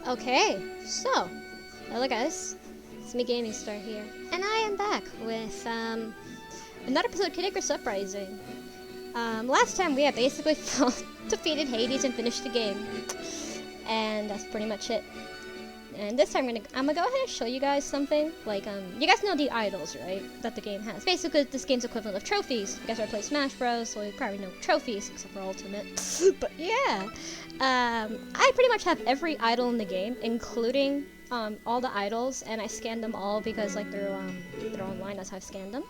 Okay, so, hello guys, it's me Gaming Star here, and I am back with another episode of Icarus Uprising. Last time we had basically defeated Hades and finished the game, and that's pretty much it. And this time I'm gonna go ahead and show you guys something. Like, you guys know the idols, right? That the game has. Basically, this game's equivalent of trophies. You guys ever play Smash Bros, so you probably know trophies, except for Ultimate. But yeah, I pretty much have every idol in the game, including all the idols, and I scanned them all because like they're online. That's how I scanned them.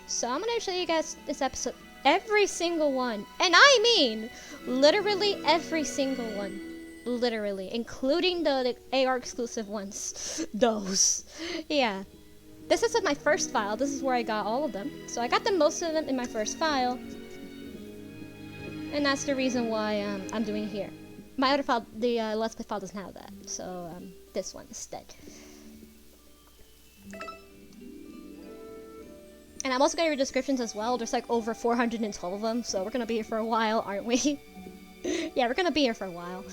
So I'm gonna show you guys this episode, every single one, and I mean literally every single one. Literally, including the AR exclusive ones. Those. Yeah. This is my first file. This is where I got all of them. So I got most of them in my first file. And that's the reason why I'm doing it here. My other file, the Let's Play file, doesn't have that. So this one instead. And I'm also going to read descriptions as well. There's like over 412 of them. So we're going to be here for a while, aren't we? Yeah, we're going to be here for a while.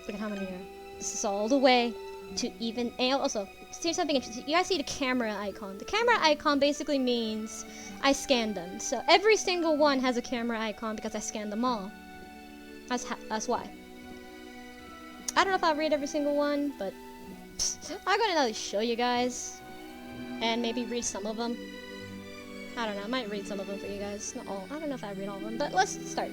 Look at how many are. This is all the way to even. And also, see something interesting. You guys see the camera icon. The camera icon basically means I scanned them. So every single one has a camera icon because I scanned them all. That's why. I don't know if I'll read every single one, but I'm gonna at least show you guys and maybe read some of them. I don't know. I might read some of them for you guys. Not all. I don't know if I read all of them, but let's start.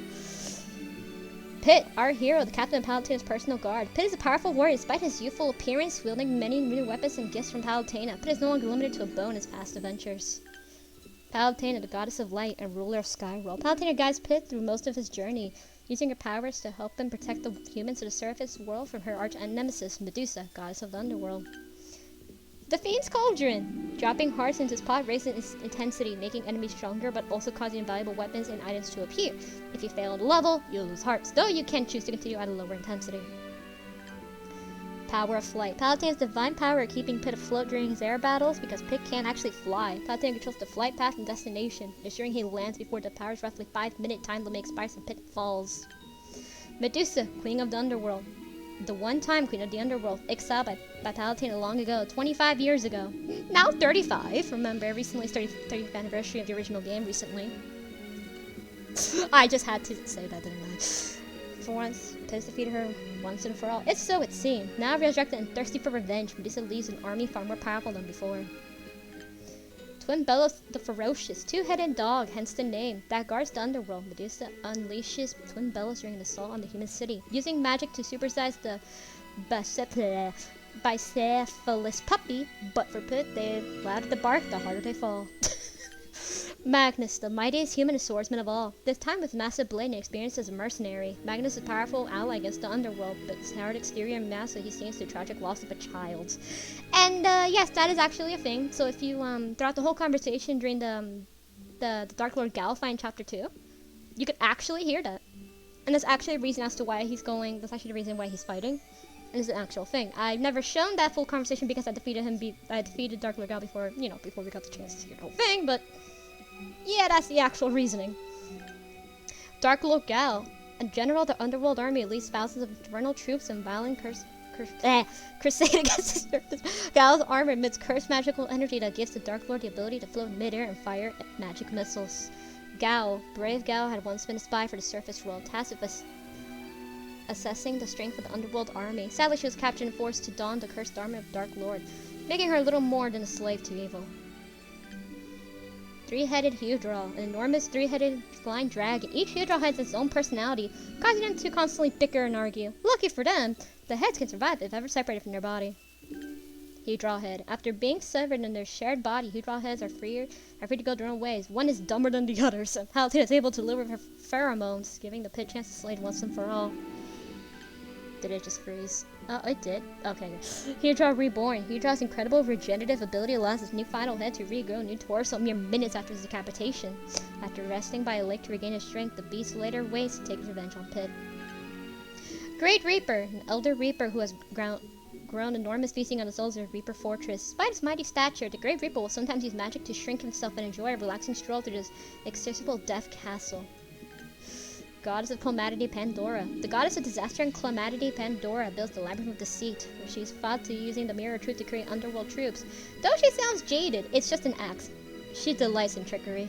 Pitt, our hero, the captain of Palatin's personal guard. Pitt is a powerful warrior despite his youthful appearance, wielding many new weapons and gifts from Palatina. Pitt is no longer limited to a bow in his past adventures. Palatina, the goddess of light and ruler of Skyworld. Palatina guides Pitt through most of his journey, using her powers to help him protect the humans of the surface world from her arch nemesis, Medusa, goddess of the underworld. The Fiend's Cauldron! Dropping hearts into his pot raises its intensity, making enemies stronger, but also causing invaluable weapons and items to appear. If you fail to level, you'll lose hearts, though you can choose to continue at a lower intensity. Power of Flight. Palatina's divine power keeping Pitt afloat during his air battles because Pitt can't actually fly. Palatina controls the flight path and destination, ensuring he lands before the power's roughly 5-minute time limit expires and Pitt falls. Medusa, Queen of the Underworld. The one-time Queen of the Underworld, exiled by Palatina long ago, 25 years ago. Now 35. Remember, recently started 30th anniversary of the original game recently. I just had to say that, didn't I? For once, Pitt has defeated her once and for all. It's so it seemed. Now resurrected and thirsty for revenge, Medusa leads an army far more powerful than before. Twin Bellows the Ferocious, two-headed dog, hence the name, that guards the underworld. Medusa unleashes Twin Bellows during an assault on the human city, using magic to supersize the bicephalous puppy, but for Pitt, the louder the bark, the harder they fall. Magnus, the mightiest human swordsman of all, this time with massive blade and experience as a mercenary. Magnus is a powerful ally against the underworld, but his hard exterior and mask he seems through tragic loss of a child. And yes, that is actually a thing. So if you throughout the whole conversation during the Dark Lord Gal fight in Chapter 2, you could actually hear that. And that's actually a reason as to why he's going. That's actually the reason why he's fighting. And it's an actual thing. I've never shown that full conversation because I defeated him. I defeated Dark Lord Gal before, before we got the chance to hear the whole thing. But yeah, that's the actual reasoning. Dark Lord Gal, a general of the underworld army, leads thousands of infernal troops and violent crusade against the surface. Gal's armor emits cursed magical energy that gives the Dark Lord the ability to float mid-air and fire magic missiles. Gal, brave Gal, had once been a spy for the surface world, tasked with assessing the strength of the underworld army. Sadly, she was captured and forced to don the cursed armor of Dark Lord, making her little more than a slave to evil. Three-headed Hydra, an enormous three-headed flying dragon. Each Hydra has its own personality, causing them to constantly bicker and argue. Lucky for them, the heads can survive if ever separated from their body. Hydra head. After being severed in their shared body, Hydra heads are free to go their own ways. One is dumber than the other, so Palatina is able to deliver her pheromones, giving the Pit chance to slay once and for all. Did it just freeze? Oh, it did? Okay. Hydra Reborn. Hydra's incredible regenerative ability allows its new final head to regrow a new torso mere minutes after his decapitation. After resting by a lake to regain his strength, the beast later waits to take his revenge on Pitt. Great Reaper. An elder Reaper who has grown enormous feasting on the souls of Reaper Fortress. Despite his mighty stature, the Great Reaper will sometimes use magic to shrink himself and enjoy a relaxing stroll through this accessible Death Castle. Goddess of calamity Pandora. The goddess of disaster and calamity Pandora builds the labyrinth of deceit, where she's fought to using the mirror of truth to create underworld troops. Though she sounds jaded, it's just an act. She delights in trickery.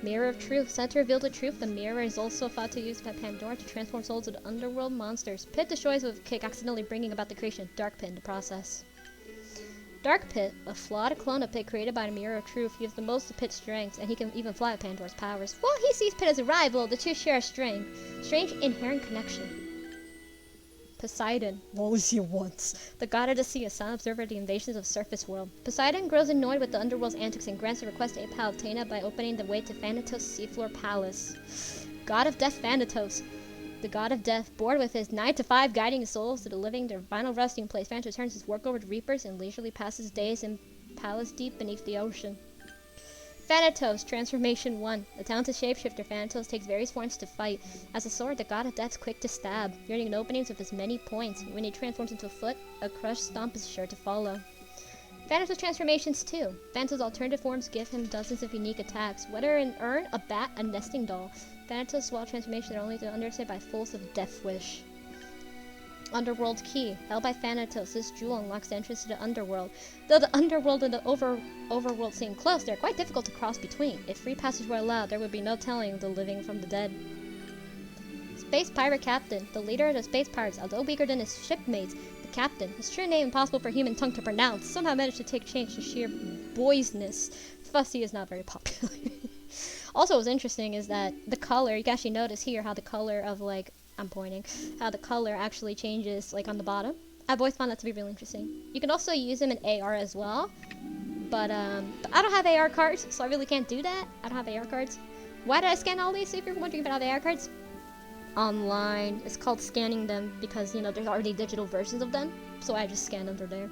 Mirror of truth. Sent to reveal the truth, the mirror is also thought to use by Pandora to transform souls into underworld monsters. Pit destroys with a kick, accidentally bringing about the creation of Dark Pit in the process. Dark Pit, a flawed clone of Pit created by the Mirror of Truth, he has the most of Pit's strengths, and he can even fly with Pandora's powers. While he sees Pit as a rival, the two share a strange inherent connection. Poseidon. What was he once? The god of the sea, a silent observer of the invasions of the surface world. Poseidon grows annoyed with the underworld's antics and grants a request to Palutena by opening the way to Thanatos' seafloor palace. God of Death Thanatos. The god of death, bored with his 9-to-5 guiding souls to the living their final resting place, Thanatos turns his work over to reapers and leisurely passes days in palace deep beneath the ocean. Thanatos, Transformation 1. A talented shapeshifter, Thanatos takes various forms to fight. As a sword, the god of death is quick to stab, yearning openings with his many points. When he transforms into a foot, a crushed stomp is sure to follow. Thanatos Transformations 2. Thanatos' alternative forms give him dozens of unique attacks, whether an urn, a bat, a nesting doll. Thanatos' wild transformations are only to understand by fools of Death Wish. Underworld Key. Held by Thanatos, this jewel unlocks the entrance to the underworld. Though the underworld and the overworld seem close, they are quite difficult to cross between. If free passage were allowed, there would be no telling the living from the dead. Space Pirate Captain. The leader of the space pirates, although weaker than his shipmates, the captain, his true name impossible for human tongue to pronounce, somehow managed to take change to sheer boysness. Fussy is not very popular. Also, what's interesting is that the color, you can actually notice here how the color of, like, I'm pointing, how the color actually changes, like, on the bottom. I've always found that to be really interesting. You can also use them in AR as well, but I don't have AR cards, so I really can't do that. I don't have AR cards. Why did I scan all these? If you're wondering about the AR cards, online. It's called scanning them because, you know, there's already digital versions of them, so I just scan them through there.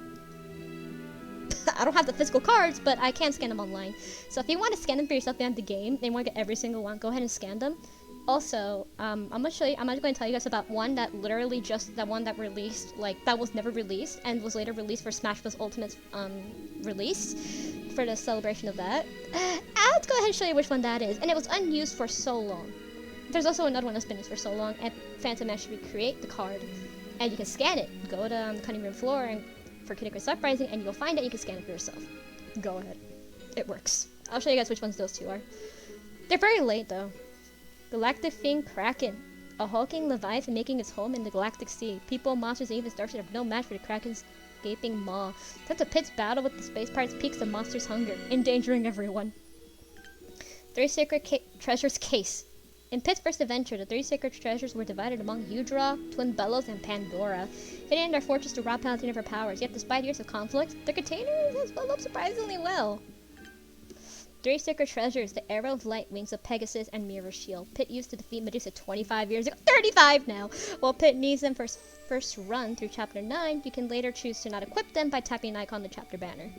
I don't have the physical cards, but I can scan them online. So if you want to scan them for yourself behind the game, and you want to get every single one, go ahead and scan them. Also, I'm going to tell you guys about one that literally just, that one that released, like, that was never released, and was later released for Smash Bros. Ultimate's, release, for the celebration of that. I'll go ahead and show you which one that is, and it was unused for so long. There's also another one that's been used for so long, and Phantom managed to recreate the card, and you can scan it. Go to the cutting room floor and for Icarus Uprising, and you'll find it. You can scan it for yourself. Go ahead, it works. I'll show you guys which ones those two are. They're very late though. Galactic Fiend Kraken, a hulking leviathan making its home in the Galactic Sea. People, monsters, and even starship have no match for the Kraken's gaping maw. Since the pit's battle with the space pirates piques the monster's hunger, endangering everyone. 3 Sacred Treasures Case. In Pit's first adventure, the 3 sacred treasures were divided among Eudra, Twin Bellows, and Pandora, hidden in their fortress to rob Palutena of her powers. Yet, despite years of conflict, the container has built up surprisingly well. 3 sacred treasures: the Arrow of Light, Wings of Pegasus, and Mirror Shield. Pit used to defeat Medusa 25 years ago. 35 now! While Pit needs them for his first run through Chapter 9, you can later choose to not equip them by tapping an icon on the chapter banner.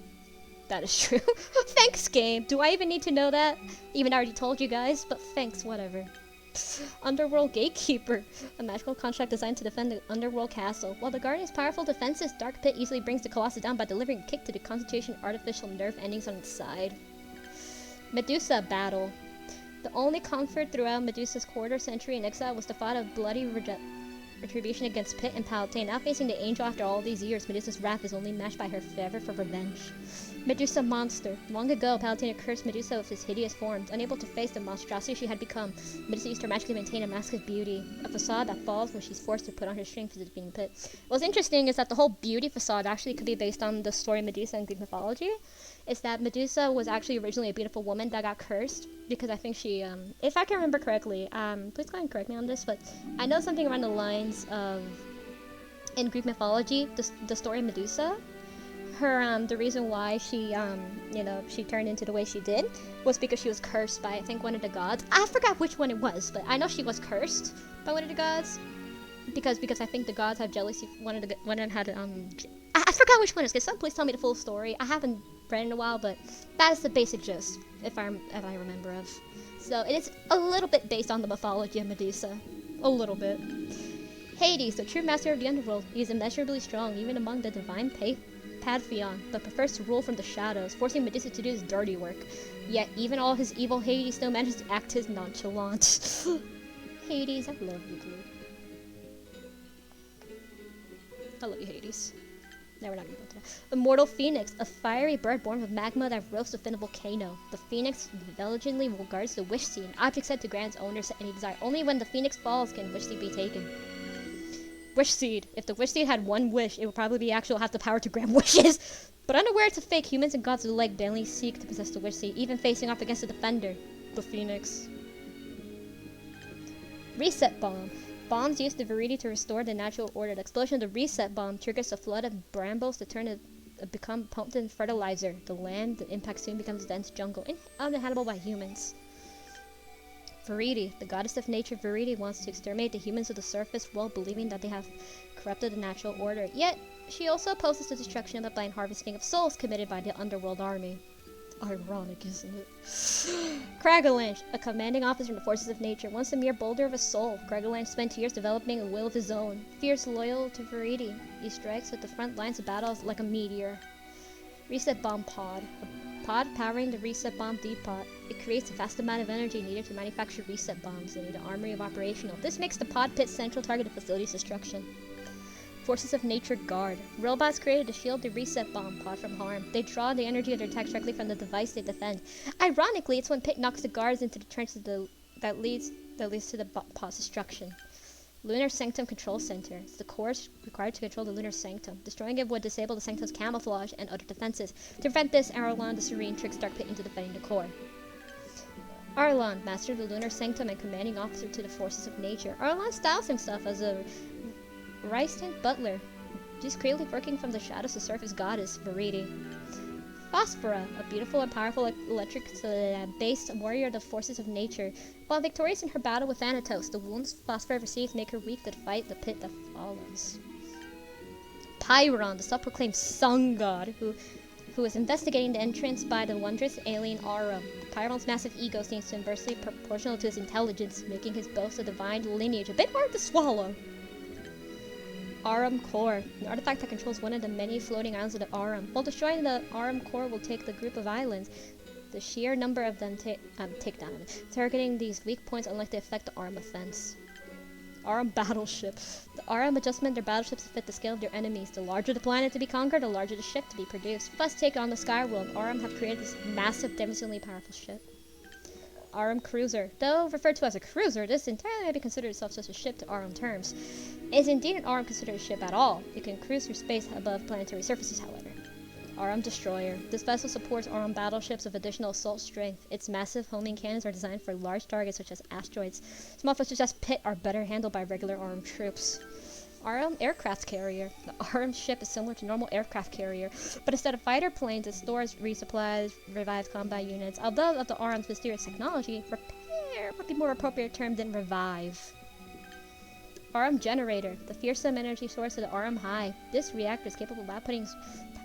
That is true. Thanks, game! Do I even need to know that? Even I already told you guys, but thanks, whatever. Underworld Gatekeeper, a magical construct designed to defend the underworld castle. While the Guardian's powerful defenses, Dark Pit easily brings the Colossus down by delivering a kick to the concentration artificial nerve endings on its side. Medusa Battle. The only comfort throughout Medusa's quarter-century in exile was the thought of bloody retribution against Pit and Palutena. Now facing the angel after all these years, Medusa's wrath is only matched by her fervor for revenge. Medusa Monster. Long ago, Palutena cursed Medusa with his hideous forms. Unable to face the monstrosity she had become, Medusa used to magically maintain a mask of beauty, a facade that falls when she's forced to put on her strength to defeat Pit. What's interesting is that the whole beauty facade actually could be based on the story Medusa in Greek mythology. Is that Medusa was actually originally a beautiful woman that got cursed because I think she, if I can remember correctly, please go ahead and correct me on this, but I know something around the lines of, in Greek mythology, the story Medusa, her, the reason why she, you know, she turned into the way she did was because she was cursed by, I think, one of the gods. I forgot which one it was, but I know she was cursed by one of the gods because I think the gods had jealousy. One of them had, I forgot which one it is. Can someone please tell me the full story? I haven't read in a while, but that is the basic gist, if I remember of. So it is a little bit based on the mythology of Medusa, a little bit. Hades, the true master of the underworld, he is immeasurably strong, even among the divine Pantheon, but prefers to rule from the shadows, forcing Medusa to do his dirty work. Yet even all his evil, Hades still manages to act his nonchalant. Hades, I love you, dude. I love you, Hades. No, we're not gonna go to that. Immortal Phoenix, a fiery bird born with magma that roasts within a volcano. The Phoenix diligently guards the wish seed, an object said to grant its owners any desire. Only when the Phoenix falls can wish seed be taken. Wish seed. If the wish seed had one wish, it would probably be actual have the power to grant wishes. But unaware it's a fake, humans and gods alike barely seek to possess the wish seed, even facing off against the defender, the Phoenix. Reset bomb. Bombs use the Viridi to restore the natural order. The explosion of the reset bomb triggers a flood of brambles to turn it become potent fertilizer. The land, the impact soon becomes dense jungle, uninhabitable by humans. Viridi, the goddess of nature, Viridi wants to exterminate the humans of the surface while believing that they have corrupted the natural order. Yet, she also opposes the destruction of the blind harvesting of souls committed by the underworld army. Ironic, isn't it? Kragalanch, a commanding officer in the forces of nature, once a mere boulder of a soul. Kragalanch spent years developing a will of his own. Fierce, loyal to Viridi, he strikes at the front lines of battles like a meteor. Reset bomb pod. A pod powering the reset bomb depot. It creates a vast amount of energy needed to manufacture reset bombs. They need an armory of operational. This makes the pod pit's central target of facility's destruction. Forces of Nature Guard. Robots created to shield the reset bomb pod from harm. They draw the energy of their attacks directly from the device they defend. Ironically, it's when Pit knocks the guards into the trenches that leads to the pod's destruction. Lunar Sanctum Control Center. It's the core required to control the Lunar Sanctum. Destroying it would disable the Sanctum's camouflage and other defenses. To prevent this, Arlon the Serene tricks Dark Pit into defending the core. Arlon, master of the Lunar Sanctum and commanding officer to the forces of nature. Arlon styles himself as a Rystant butler, just clearly working from the shadows to serve his goddess, Viridi. Phosphora, a beautiful and powerful electric-based warrior of the forces of nature. While victorious in her battle with Thanatos, the wounds Phosphora receives make her weak to fight the pit that follows. Pyron, the self-proclaimed sun god, who is investigating the entrance by the wondrous alien Arum. Pyron's massive ego seems to inversely proportional to his intelligence, making his boast of divine lineage a bit hard to swallow. Arum Core, an artifact that controls one of the many floating islands of the Arum. While destroying the Arum Core will take the group of islands, the sheer number of them take down them. Targeting these weak points unlikely to affect the Arum offense. Arum Battleship. The Arum adjustment their battleships to fit the scale of their enemies. The larger the planet to be conquered, the larger the ship to be produced. First take on the Skyworld, Arum have created this massive, devastatingly powerful ship. Arum Cruiser. Though referred to as a cruiser, this entirely may be considered itself such a ship to Arum terms. It is indeed an Arum considered a ship at all. It can cruise through space above planetary surfaces, however. Arum Destroyer. This vessel supports Arum battleships with additional assault strength. Its massive homing cannons are designed for large targets such as asteroids. Small vessels such as Pit are better handled by regular Arum troops. Arum Aircraft Carrier. The Arum ship is similar to normal aircraft carrier, but instead of fighter planes, it stores resupplies, revives combat units. Although of the Arum's mysterious technology, repair would be more appropriate term than revive. Arum Generator, the fearsome energy source of the Arum High. This reactor is capable of outputting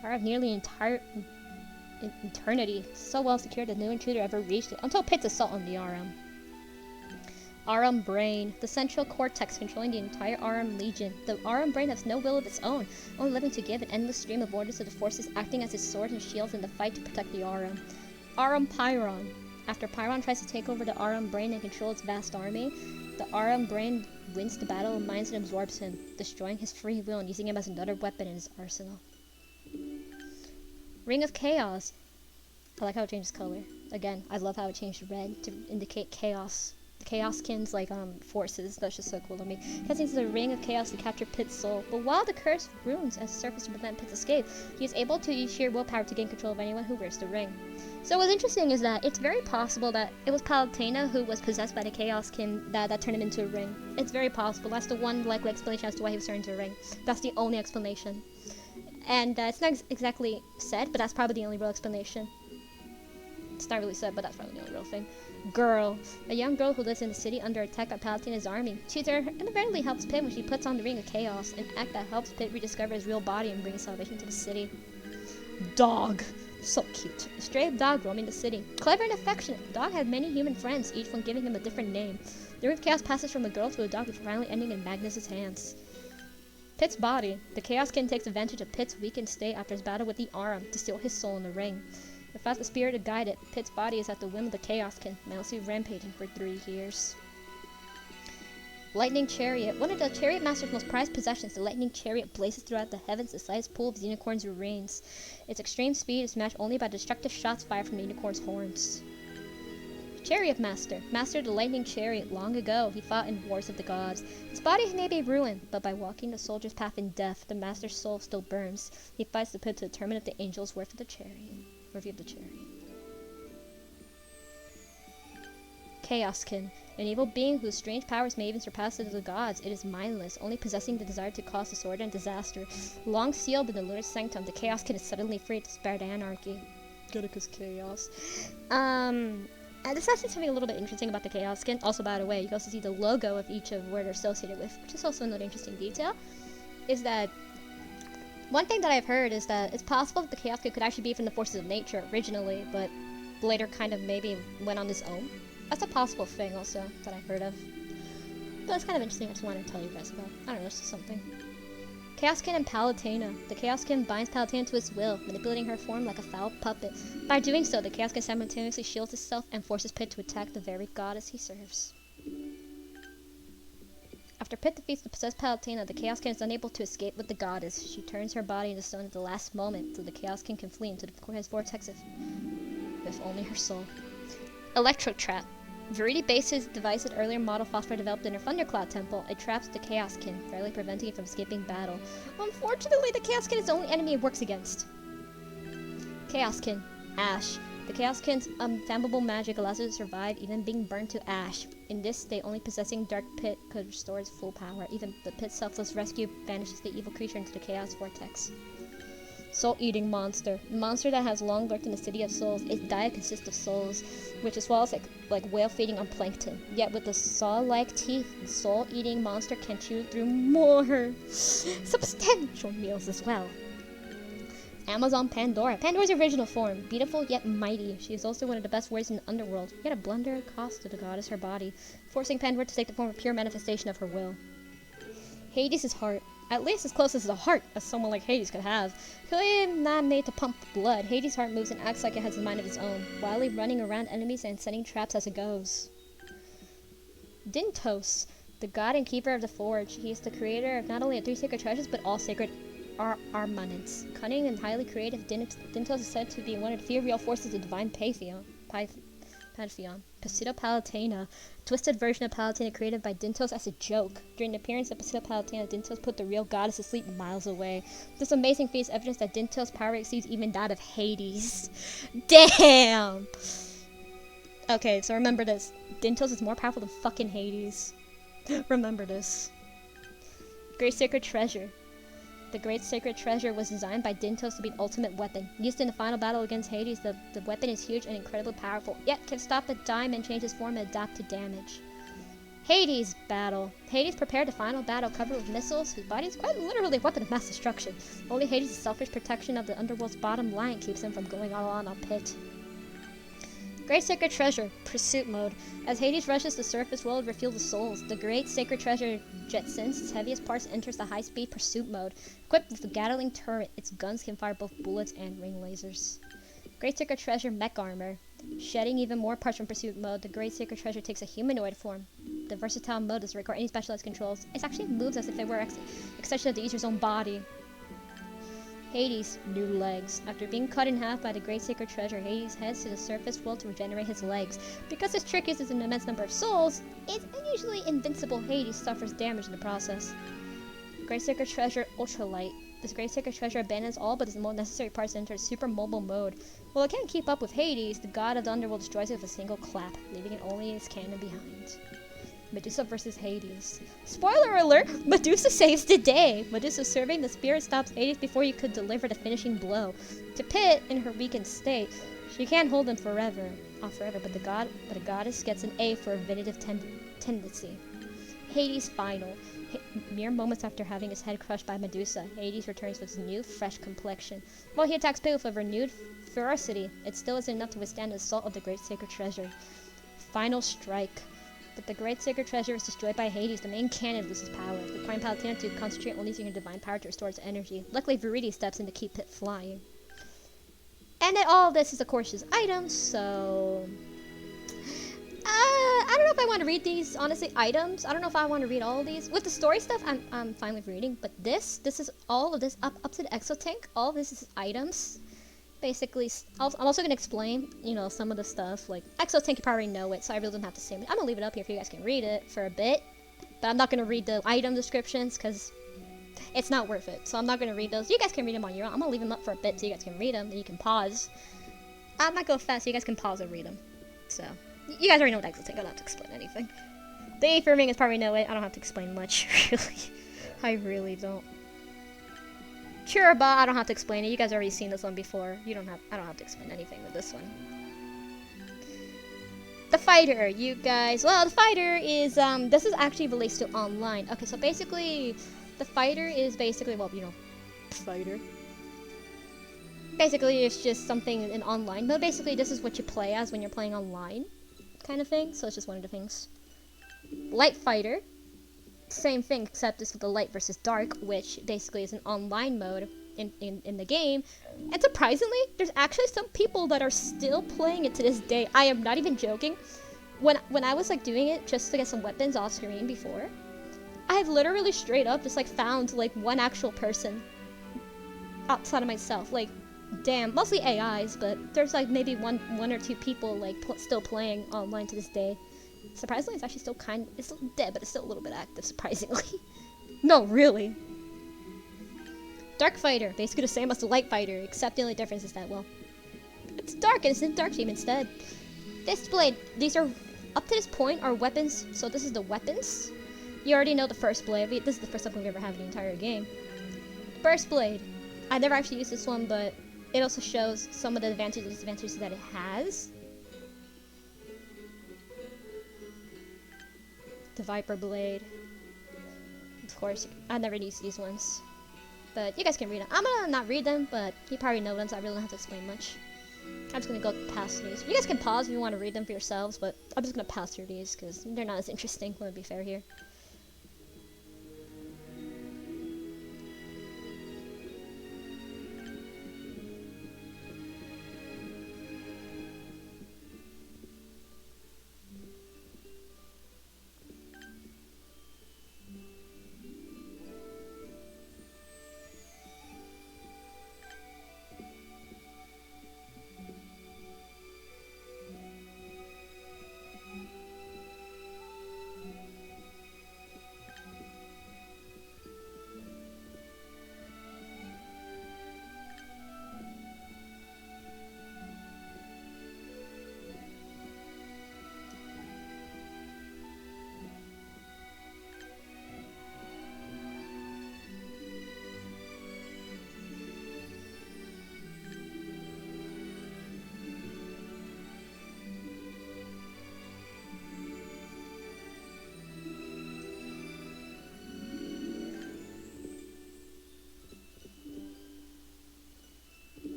power of nearly entire eternity, so well secured that no intruder ever reached it, until Pit's assault on the Arum. Arum Brain, the central cortex controlling the entire Arum Legion. The Arum Brain has no will of its own, only living to give an endless stream of orders to the forces acting as its swords and shields in the fight to protect the Arum. Arum Pyron. After Pyron tries to take over the Arum Brain and control its vast army, the Arum Brain wins the battle of minds and absorbs him, destroying his free will and using him as another weapon in his arsenal. Ring of Chaos. I like how it changes color. Again, I love how it changed red to indicate chaos. The Chaoskins, forces. That's just so cool to me. Casting the Ring of Chaos to capture Pit's soul. But while the curse runes as a surface to prevent Pit's escape, he is able to use sheer willpower to gain control of anyone who wears the ring. So what's interesting is that it's very possible that it was Palutena who was possessed by the Chaoskin that turned him into a ring. It's very possible. That's the one likely explanation as to why he was turned into a ring. That's the only explanation. And it's not exactly said, but that's probably the only real explanation. It's not really said, but that's probably the only real thing. Girl. A young girl who lives in the city under attack by Palutena's army. She inadvertently helps Pit when she puts on the Ring of Chaos, an act that helps Pit rediscover his real body and bring salvation to the city. Dog. So cute. A stray dog roaming the city. Clever and affectionate, the dog had many human friends, each one giving him a different name. The Ring of Chaos passes from a girl to a dog before finally ending in Magnus's hands. Pit's body. The Chaoskin takes advantage of Pit's weakened state after his battle with the Arum to steal his soul in the ring. Without the spirit to guide it, Pit's body is at the whim of the Chaoskin, mostly rampaging for 3 years. Lightning Chariot. One of the Chariot Master's most prized possessions, the Lightning Chariot blazes throughout the heavens the slightest pool of the unicorn's reigns. Its extreme speed is matched only by destructive shots fired from the unicorn's horns. Chariot Master. Mastered the Lightning Chariot long ago. He fought in wars of the gods. His body may be ruined, but by walking the soldier's path in death, the Master's soul still burns. He fights the pit to determine if the angels work for the chariot. Review of the chariot. Chaoskin. An evil being whose strange powers may even surpass those of the gods. It is mindless, only possessing the desire to cause disorder and disaster. Long sealed in the lunar sanctum, the Chaoskin is suddenly free to spread anarchy. Goodicus Chaos. This is actually something a little bit interesting about the Chaoskin. Also, by the way, you can also see the logo of each of where they're associated with, which is also another interesting detail. Is that one thing that I've heard is that it's possible that the Chaoskin could actually be from the forces of nature originally, but later kind of maybe went on its own. That's a possible thing also that I've heard of. But it's kind of interesting, I just wanted to tell you guys about. I don't know, it's just something. Chaoskin and Palutena. The Chaoskin binds Palutena to its will, manipulating her form like a foul puppet. By doing so, the Chaoskin simultaneously shields itself and forces Pit to attack the very goddess he serves. After Pit defeats the possessed Palutena, the Chaoskin is unable to escape with the goddess. She turns her body into stone at the last moment, so the Chaoskin can flee into his vortex with only her soul. Electro Trap. Viridi bases devices earlier model Phosphor developed in her Thundercloud Temple. It traps the Chaoskin, barely preventing it from escaping battle. Unfortunately, the Chaoskin is the only enemy it works against. Chaoskin. Ash. The Chaoskin's unfathomable magic allows it to survive, even being burned to ash. In this state, only possessing Dark Pit could restore its full power. Even the Pit's selfless rescue banishes the evil creature into the Chaos Vortex. Soul-eating monster. A monster that has long lurked in the City of Souls. Its diet consists of souls, which as well as like whale feeding on plankton. Yet with the saw-like teeth, the soul-eating monster can chew through more substantial meals as well. Amazon Pandora. Pandora's original form. Beautiful yet mighty. She is also one of the best warriors in the underworld. Yet a blunder cost to the goddess her body, forcing Pandora to take the form of pure manifestation of her will. Hades' heart. At least as close as the heart as someone like Hades could have. Clearly not made to pump blood, Hades' heart moves and acts like it has a mind of its own, wildly running around enemies and setting traps as it goes. Dintos, the god and keeper of the forge. He is the creator of not only the 3 sacred treasures, but all sacred armaments. Cunning and highly creative, Dintos is said to be one of the few real forces of the divine Pantheon. Pseudo Palutena, twisted version of Palutena created by Dintos as a joke. During the appearance of Pseudo Palutena, Dintos put the real goddess to sleep miles away. This amazing feat is evidence that Dintos' power exceeds even that of Hades. Damn! Okay, so remember this. Dintos is more powerful than fucking Hades. Remember this. Great Sacred Treasure. The Great Sacred Treasure was designed by Dintos to be an ultimate weapon. Used in the final battle against Hades, the weapon is huge and incredibly powerful, yet can stop a dime and change its form and adapt to damage. Hades battle. Hades prepared the final battle covered with missiles, whose body is quite literally a weapon of mass destruction. Only Hades' selfish protection of the underworld's bottom line keeps him from going all on a pit. Great Sacred Treasure, Pursuit Mode. As Hades rushes the surface world to refuel the souls, the Great Sacred Treasure jetsons its heaviest parts and enters the high-speed Pursuit Mode. Equipped with a Gatling turret, its guns can fire both bullets and ring lasers. Great Sacred Treasure Mech Armor. Shedding even more parts from Pursuit Mode, the Great Sacred Treasure takes a humanoid form. The versatile mode doesn't require any specialized controls. It actually moves as if it were extension of the user's own body. Hades, new legs. After being cut in half by the Great Sacred Treasure, Hades heads to the surface world to regenerate his legs. Because this trick uses an immense number of souls, it's unusually invincible. Hades suffers damage in the process. Great Sacred Treasure Ultralight. This Great Sacred Treasure abandons all but its most necessary parts to enter a super mobile mode. While it can't keep up with Hades, the god of the underworld destroys it with a single clap, leaving it only its cannon behind. Medusa versus Hades. Spoiler alert! Medusa saves the day! Medusa serving the spirit stops Hades before he could deliver the finishing blow. To Pit, in her weakened state, she can't hold him forever, but the goddess gets an A for a vindictive tendency. Hades final. Mere moments after having his head crushed by Medusa, Hades returns with his new, fresh complexion. While he attacks Pit with a renewed ferocity, it still isn't enough to withstand the assault of the Great Sacred Treasure. Final strike. But the Great Sacred Treasure is destroyed by Hades, the main cannon loses power, requiring Palutena to concentrate only using her divine power to restore its energy. Luckily, Viridi steps in to keep Pit flying. And all of this is, of course, his items, so... I don't know if I want to read these, honestly, items. I don't know if I want to read all of these. With the story stuff, I'm fine with reading. But this is all of this up to the exo tank. All this is items. Basically, I'm also going to explain, you know, some of the stuff. Like, exo tank, you probably know it, so I really don't have to say it. I'm going to leave it up here if you guys can read it for a bit. But I'm not going to read the item descriptions, because it's not worth it. So I'm not going to read those. You guys can read them on your own. I'm going to leave them up for a bit so you guys can read them. Then you can pause. I might go fast so you guys can pause and read them. So, you guys already know what exo tank. I don't have to explain anything. The Aether Ring is probably know it. I don't have to explain much, really. I really don't. Chiraba, I don't have to explain it. You guys already seen this one before. I don't have to explain anything with this one. The fighter, you guys. Well, the fighter is this is actually released to online. Okay, so basically, the fighter is basically, well, you know, fighter. Basically, it's just something in online mode. Basically, this is what you play as when you're playing online, kind of thing. So it's just one of the things. Light fighter. Same thing, except this with the light versus dark, which basically is an online mode in the game. And surprisingly, there's actually some people that are still playing it to this day. I am not even joking. When I was like doing it just to get some weapons off screen before, I literally straight up just like found like one actual person outside of myself. Like, damn, mostly AIs, but there's like maybe one or two people like still playing online to this day. Surprisingly, it's actually still it's still dead, but it's still a little bit active, surprisingly. No, really. Dark Fighter, basically the same as the Light Fighter, except the only difference is that, well, it's dark, and it's in Dark Team instead. This blade, these are, up to this point, are weapons, so this is the weapons. You already know the first blade, this is the first weapon we ever have in the entire game. Burst Blade, I never actually used this one, but it also shows some of the advantages and disadvantages that it has. The Viper Blade. Of course, I never used these ones. But you guys can read them. I'm gonna not read them, but you probably know them, so I really don't have to explain much. I'm just gonna go past these. You guys can pause if you want to read them for yourselves, but I'm just gonna pass through these, because they're not as interesting, to be fair here.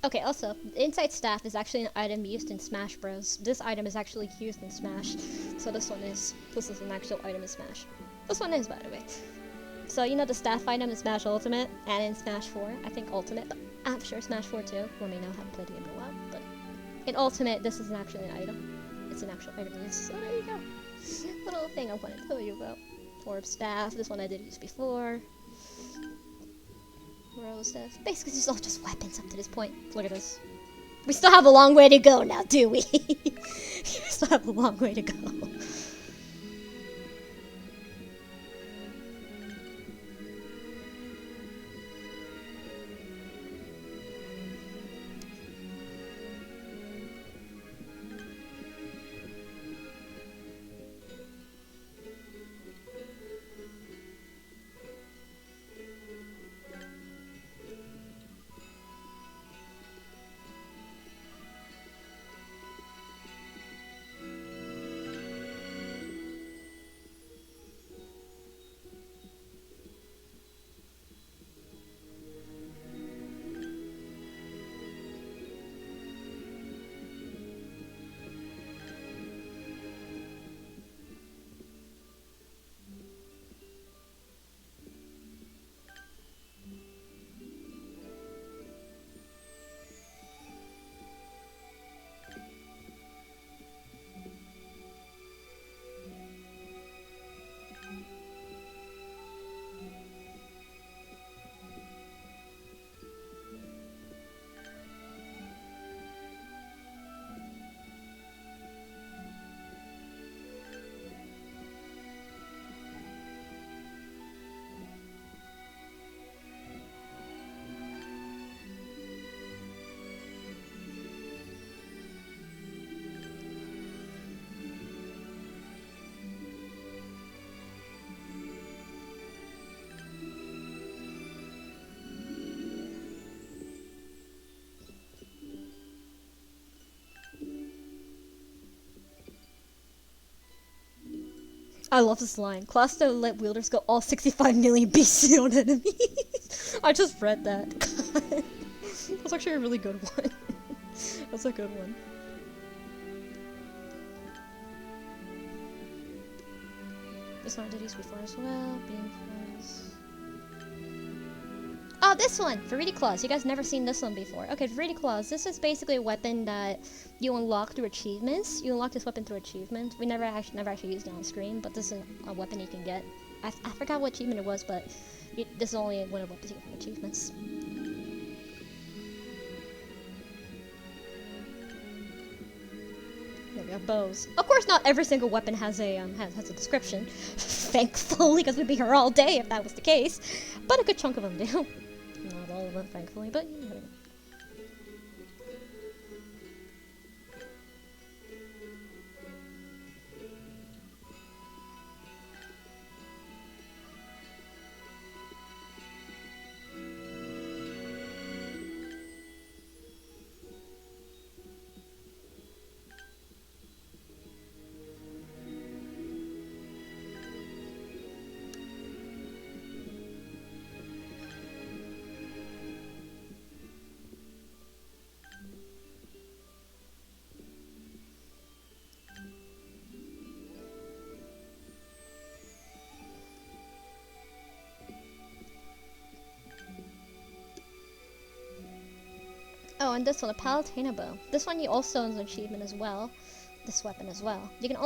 Okay, also, the Insight Staff is actually an item used in Smash Bros. This item is actually used in Smash, so this is an actual item in Smash. This one is, by the way. So, you know the staff item in Smash Ultimate, and in Smash 4, I think Ultimate, but I'm sure Smash 4 too, let me know, I haven't played the game in a while, but in Ultimate, this is actually an item. It's an actual item used, so there you go. Little thing I want to tell you about. Orb Staff, this one I did use before. Rose stuff. Basically, this is all just weapons up to this point. Look at this. We still have a long way to go now, do we? We still have a long way to go. I love this line. Class don't let wielders go all 65 million BC on enemies. I just read that. That's actually a really good one. That's a good one. This one I did use before as well. Beam force. Oh, this one! Verity Claws. You guys never seen this one before. Okay, Verity Claws. This is basically a weapon that you unlock through achievements. You unlock this weapon through achievements. We never actually used it on screen, but this is a weapon you can get. I forgot what achievement it was, but this is only one of the weapons you get from achievements. Here we have bows. Of course, not every single weapon has a description. Thankfully, because we'd be here all day if that was the case. But a good chunk of them do. Not all of them, thankfully, but you know. Oh, and this one, a Palatina bow. This one you also is an achievement as well. This weapon as well. You can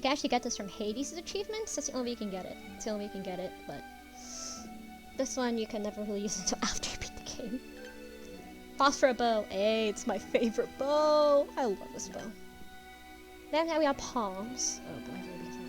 actually get this from Hades' achievements. That's the only way you can get it. It's the only way you can get it, but this one you can never really use until after you beat the game. Phosphor bow. Hey, it's my favorite bow. I love this bow. Then we have palms. Oh boy, really beautiful.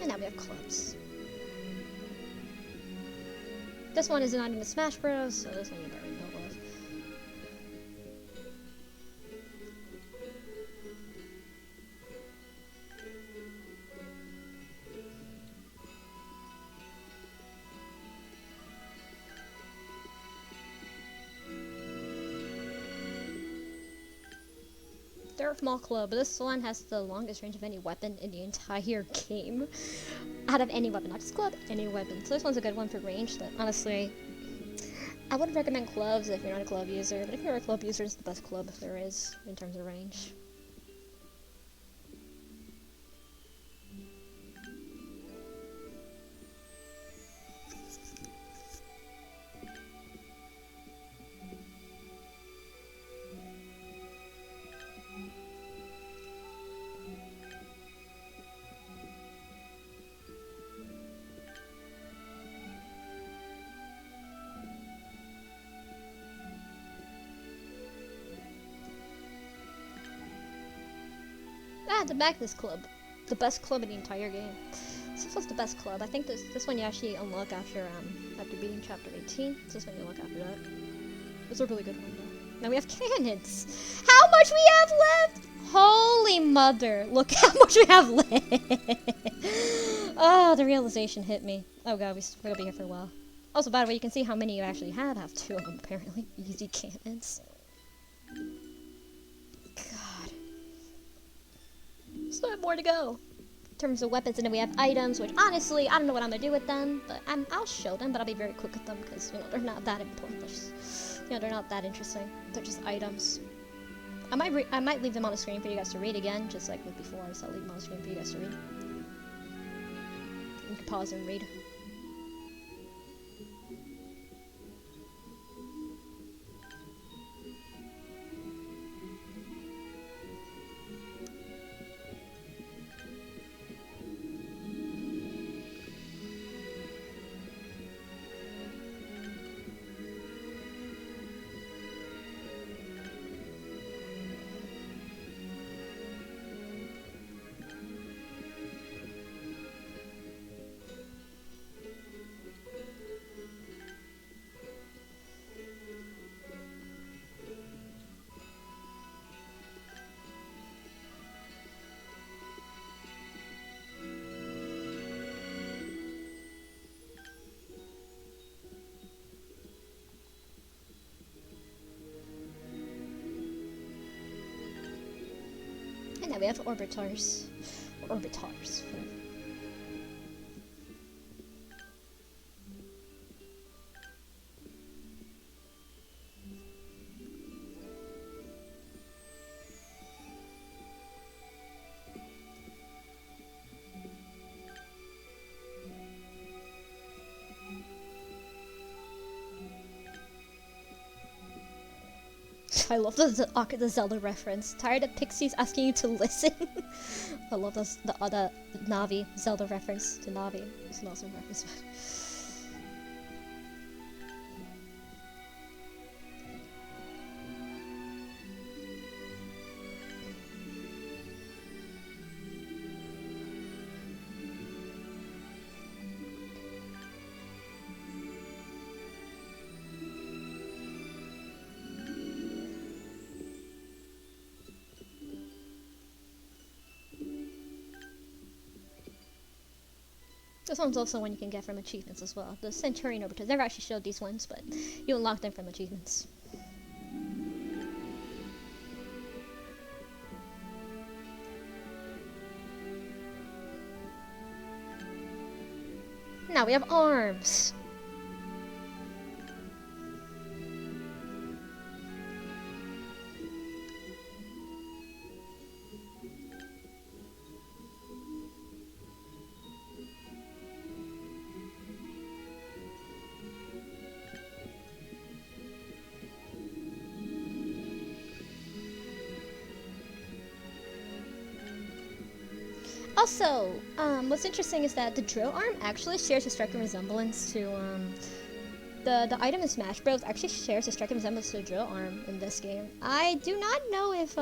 And now we have clubs. This one is an item in Smash Bros, so this one you already know of. Dirt Mall Club. This one has the longest range of any weapon in the entire game. Out of any weapon, not just club, any weapon. So this one's a good one for range, but honestly, I wouldn't recommend clubs if you're not a club user, but if you're a club user, it's the best club there is in terms of range. The Magnus Club. The best club in the entire game. This was the best club. I think this one you actually unlock after beating chapter 18. This one you unlock after that. It's a really good one though. Now we have cannons. How much we have left? Holy mother. Look how much we have left. Oh, the realization hit me. Oh god, we're gonna be here for a while. Also, by the way, you can see how many you actually have. I have 2 of them apparently. Easy cannons. Still have more to go in terms of weapons, and then we have items, which honestly I don't know what I'm gonna do with them, but I'll show them, but I'll be very quick with them because they're not that important. They're not that interesting. They're just items. I might leave them on the screen for you guys to read again, just like with before, so I'll leave them on the screen for you guys to read. You can pause and read. And now we have orbitars. Orbitars. I love the Zelda reference. Tired of pixies asking you to listen? I love the Navi Zelda reference to Navi. It's an awesome reference. This one's also one you can get from achievements as well. The Centurion Orbiters. Never actually showed these ones, but you unlock them from achievements. Now we have arms. Also, what's interesting is that the drill arm actually shares a striking resemblance to, the item in Smash Bros. Actually shares a striking resemblance to the drill arm in this game. I do not know if,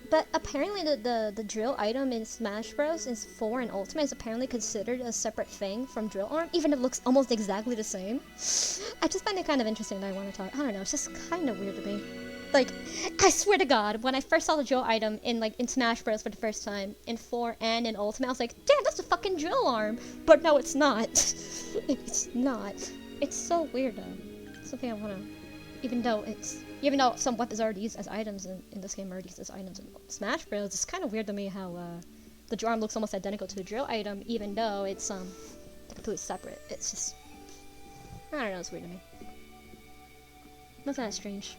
but apparently the drill item in Smash Bros. In 4 and Ultimate is apparently considered a separate thing from drill arm, even if it looks almost exactly the same. I just find it kind of interesting that I want to talk. I don't know, it's just kind of weird to me. Like, I swear to God, when I first saw the drill item in Smash Bros. For the first time, in 4 and in Ultimate, I was like, damn, that's a fucking drill arm! But no, it's not. It's not. It's so weird, though. It's something I wanna... Even though some weapons are already used as items in this game, are used as items in Smash Bros., it's kind of weird to me how, the drill arm looks almost identical to the drill item, even though it's, completely separate. It's just... I don't know, it's weird to me. Not that strange.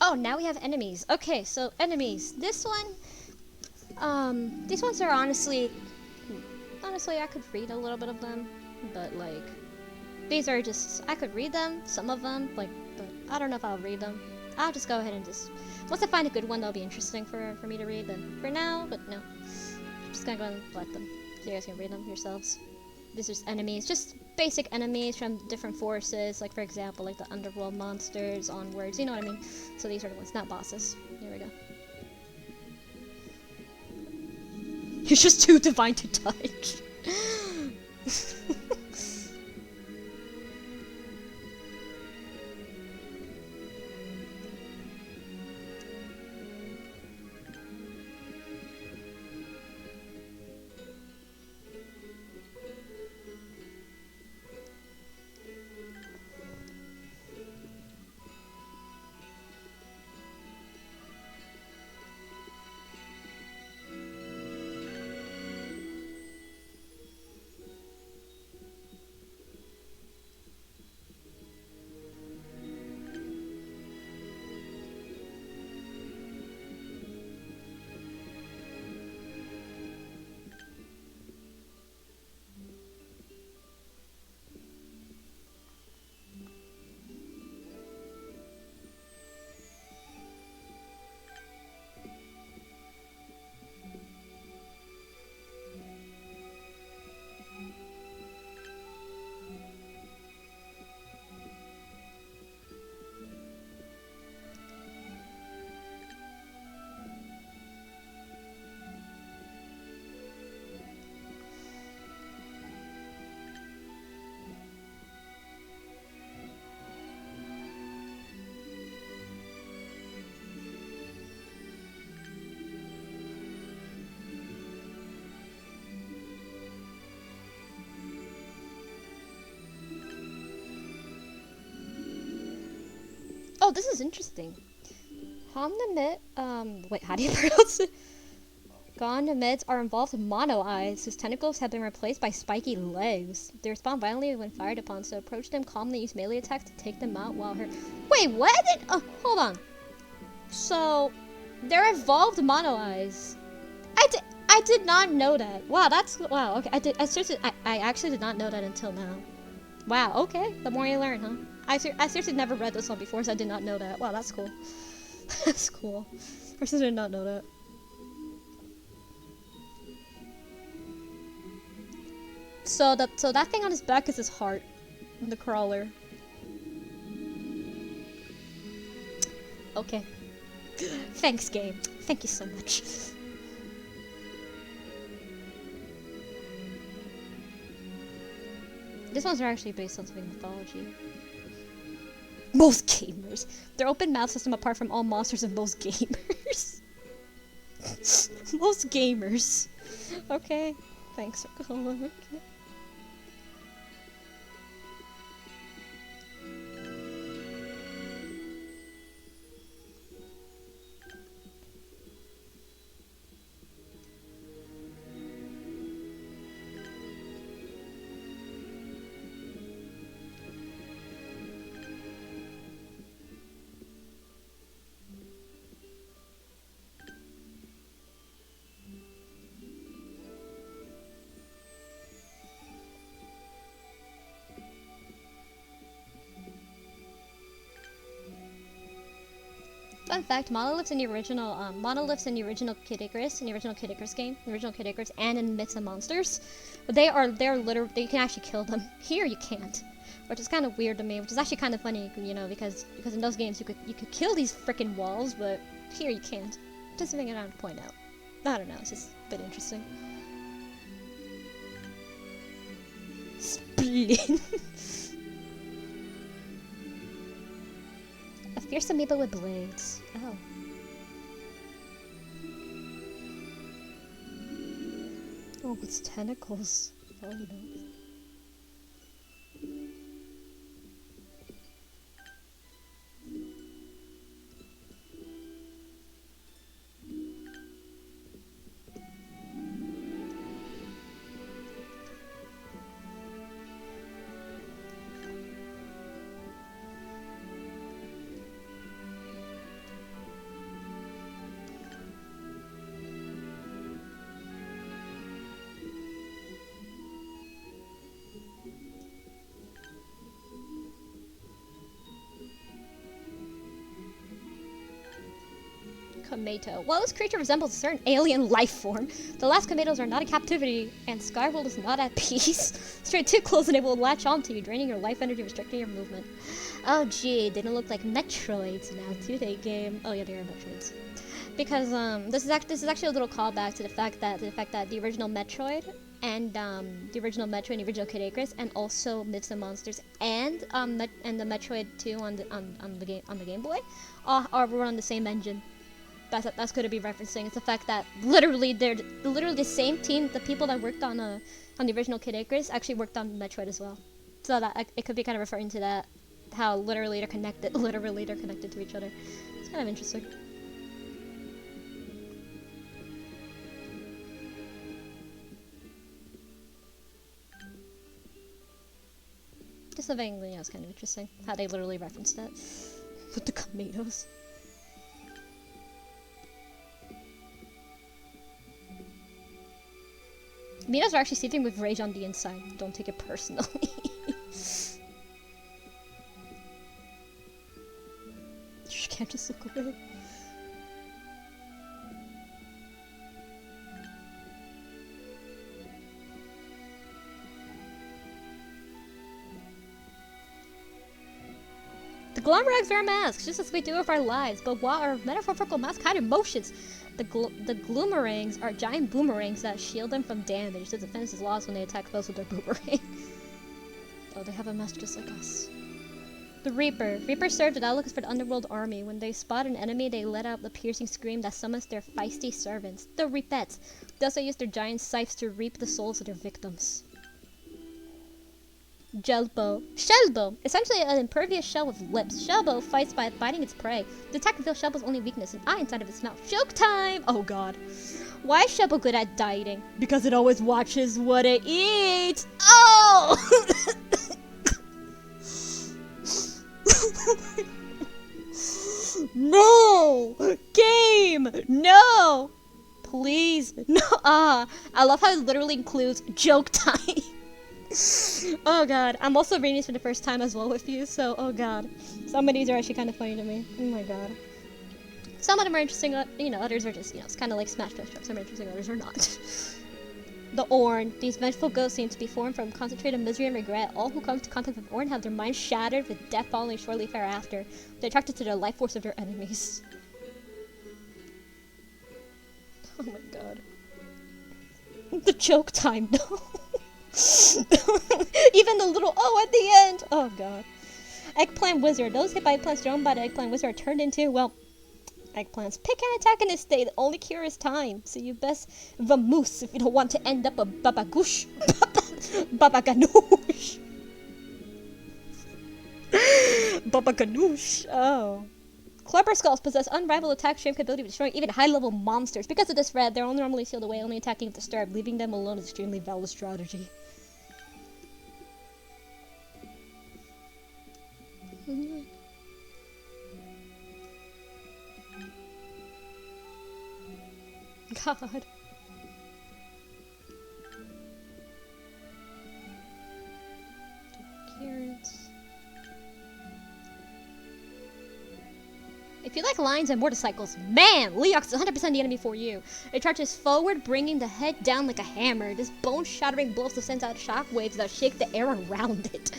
Oh, now we have enemies. Okay, so enemies. This one, these ones are honestly, I could read a little bit of them, but like, these are just, I could read them, some of them, like, but I don't know if I'll read them. I'll just go ahead and just, once I find a good one that'll be interesting for me to read, then for now, but no. I'm just gonna go and let them, so you guys can read them yourselves. These are just enemies, just basic enemies from different forces, like for example, like the underworld monsters onwards, you know what I mean? So these are the ones, not bosses. Here we go. It's just too divine to touch. Oh, this is interesting. Wait, how do you pronounce it? Gondamids are involved in mono eyes, whose tentacles have been replaced by spiky legs. They respond violently when fired upon, so approach them calmly, use melee attacks to take them out while hurt. Wait, what? Oh, hold on. So, they're involved mono eyes. I did not know that. Wow, wow, okay. I actually did not know that until now. Wow, okay. The more you learn, huh? I seriously never read this one before, so I did not know that. Wow, that's cool. That's cool. I seriously did not know that. So that thing on his back is his heart. The crawler. Okay. Thanks, game. Thank you so much. These ones are actually based on something mythology. Most gamers. Their open mouth system apart from all monsters and most gamers. Most gamers. Okay. Thanks for calling. Okay. Fun fact: monoliths in the original Kid Icarus, game, the original Kid Icarus, and in Myths and Monsters, they're literally, you can actually kill them. Here you can't, which is kind of weird to me. Which is actually kind of funny, you know, because in those games you could kill these freaking walls, but here you can't. Just something I want to point out. I don't know. It's just a bit interesting. Splin. A fierce amoeba with blades. Oh. Oh, it's tentacles. Oh no. Kometo. While this creature resembles a certain alien life form, the last Kometos are not in captivity, and Skyworld is not at peace. Stray too close and it will latch onto you, draining your life energy, restricting your movement. Oh gee, they don't look like Metroids now, do they, game? Oh yeah, they are Metroids. Because this is actually a little callback to the fact that the original Metroid and the original Metroid and the original Kid Icarus, and also Myths and Monsters and the Metroid 2 on the Game Boy are run on the same engine. That's going to be referencing. It's the fact that literally they're literally the same team. The people that worked on the original Kid Icarus actually worked on Metroid as well. So that it could be kind of referring to that, how literally they're connected. Literally they're connected to each other. It's kind of interesting. Just something, you know, it's kind of interesting how they literally referenced that with the Kometos. Minos are actually seething with rage on the inside. Don't take it personally. You can't just look away. The Gloomerags are masks, just as we do with our lives, but while our metaphorical masks hide emotions, the Gloomerangs are giant boomerangs that shield them from damage. The defense is lost when they attack foes with their boomerang. Oh, they have a mask just like us. The Reaper. Reapers serve as outlookers for the underworld army. When they spot an enemy, they let out the piercing scream that summons their feisty servants, the Reapettes. They also use their giant scythes to reap the souls of their victims. Shellbow. Shellbow. Essentially an impervious shell with lips. Shellbow fights by biting its prey. The attack reveals Shellbow's only weakness, an eye inside of its mouth. Joke time! Oh god. Why is Shellbow good at dieting? Because it always watches what it eats! Oh! No! Game! No! Please. No! I love how it literally includes joke time. Oh god, I'm also reading these for the first time as well with you, so oh god. Some of these are actually kind of funny to me. Oh my god. Some of them are interesting, you know, others are just, you know, it's kind of like Smash Bros. Some are interesting, others are not. The Orn. These vengeful ghosts seem to be formed from concentrated misery and regret. All who come to contact with Orn have their minds shattered, with death following shortly thereafter. They're attracted to the life force of their enemies. Oh my god. The joke time, no. Even the little oh at the end. Oh god. Eggplant Wizard. Those hit by eggplants thrown by the Eggplant Wizard are turned into, well, eggplants. Pick an attack in this state. The only cure is time. So you best vamoose if you don't want to end up a babagoosh. Babaganoosh. Babaganoosh. Oh. Clubber Skulls possess unrivaled attack strength capability of destroying even high-level monsters. Because of this red, they're only normally sealed away, only attacking if disturbed. Leaving them alone is extremely valid strategy. God. Carrots. If you like lions and motorcycles, man, Leox is 100% the enemy for you. It charges forward, bringing the head down like a hammer. This bone-shattering blow sends out shockwaves that shake the air around it.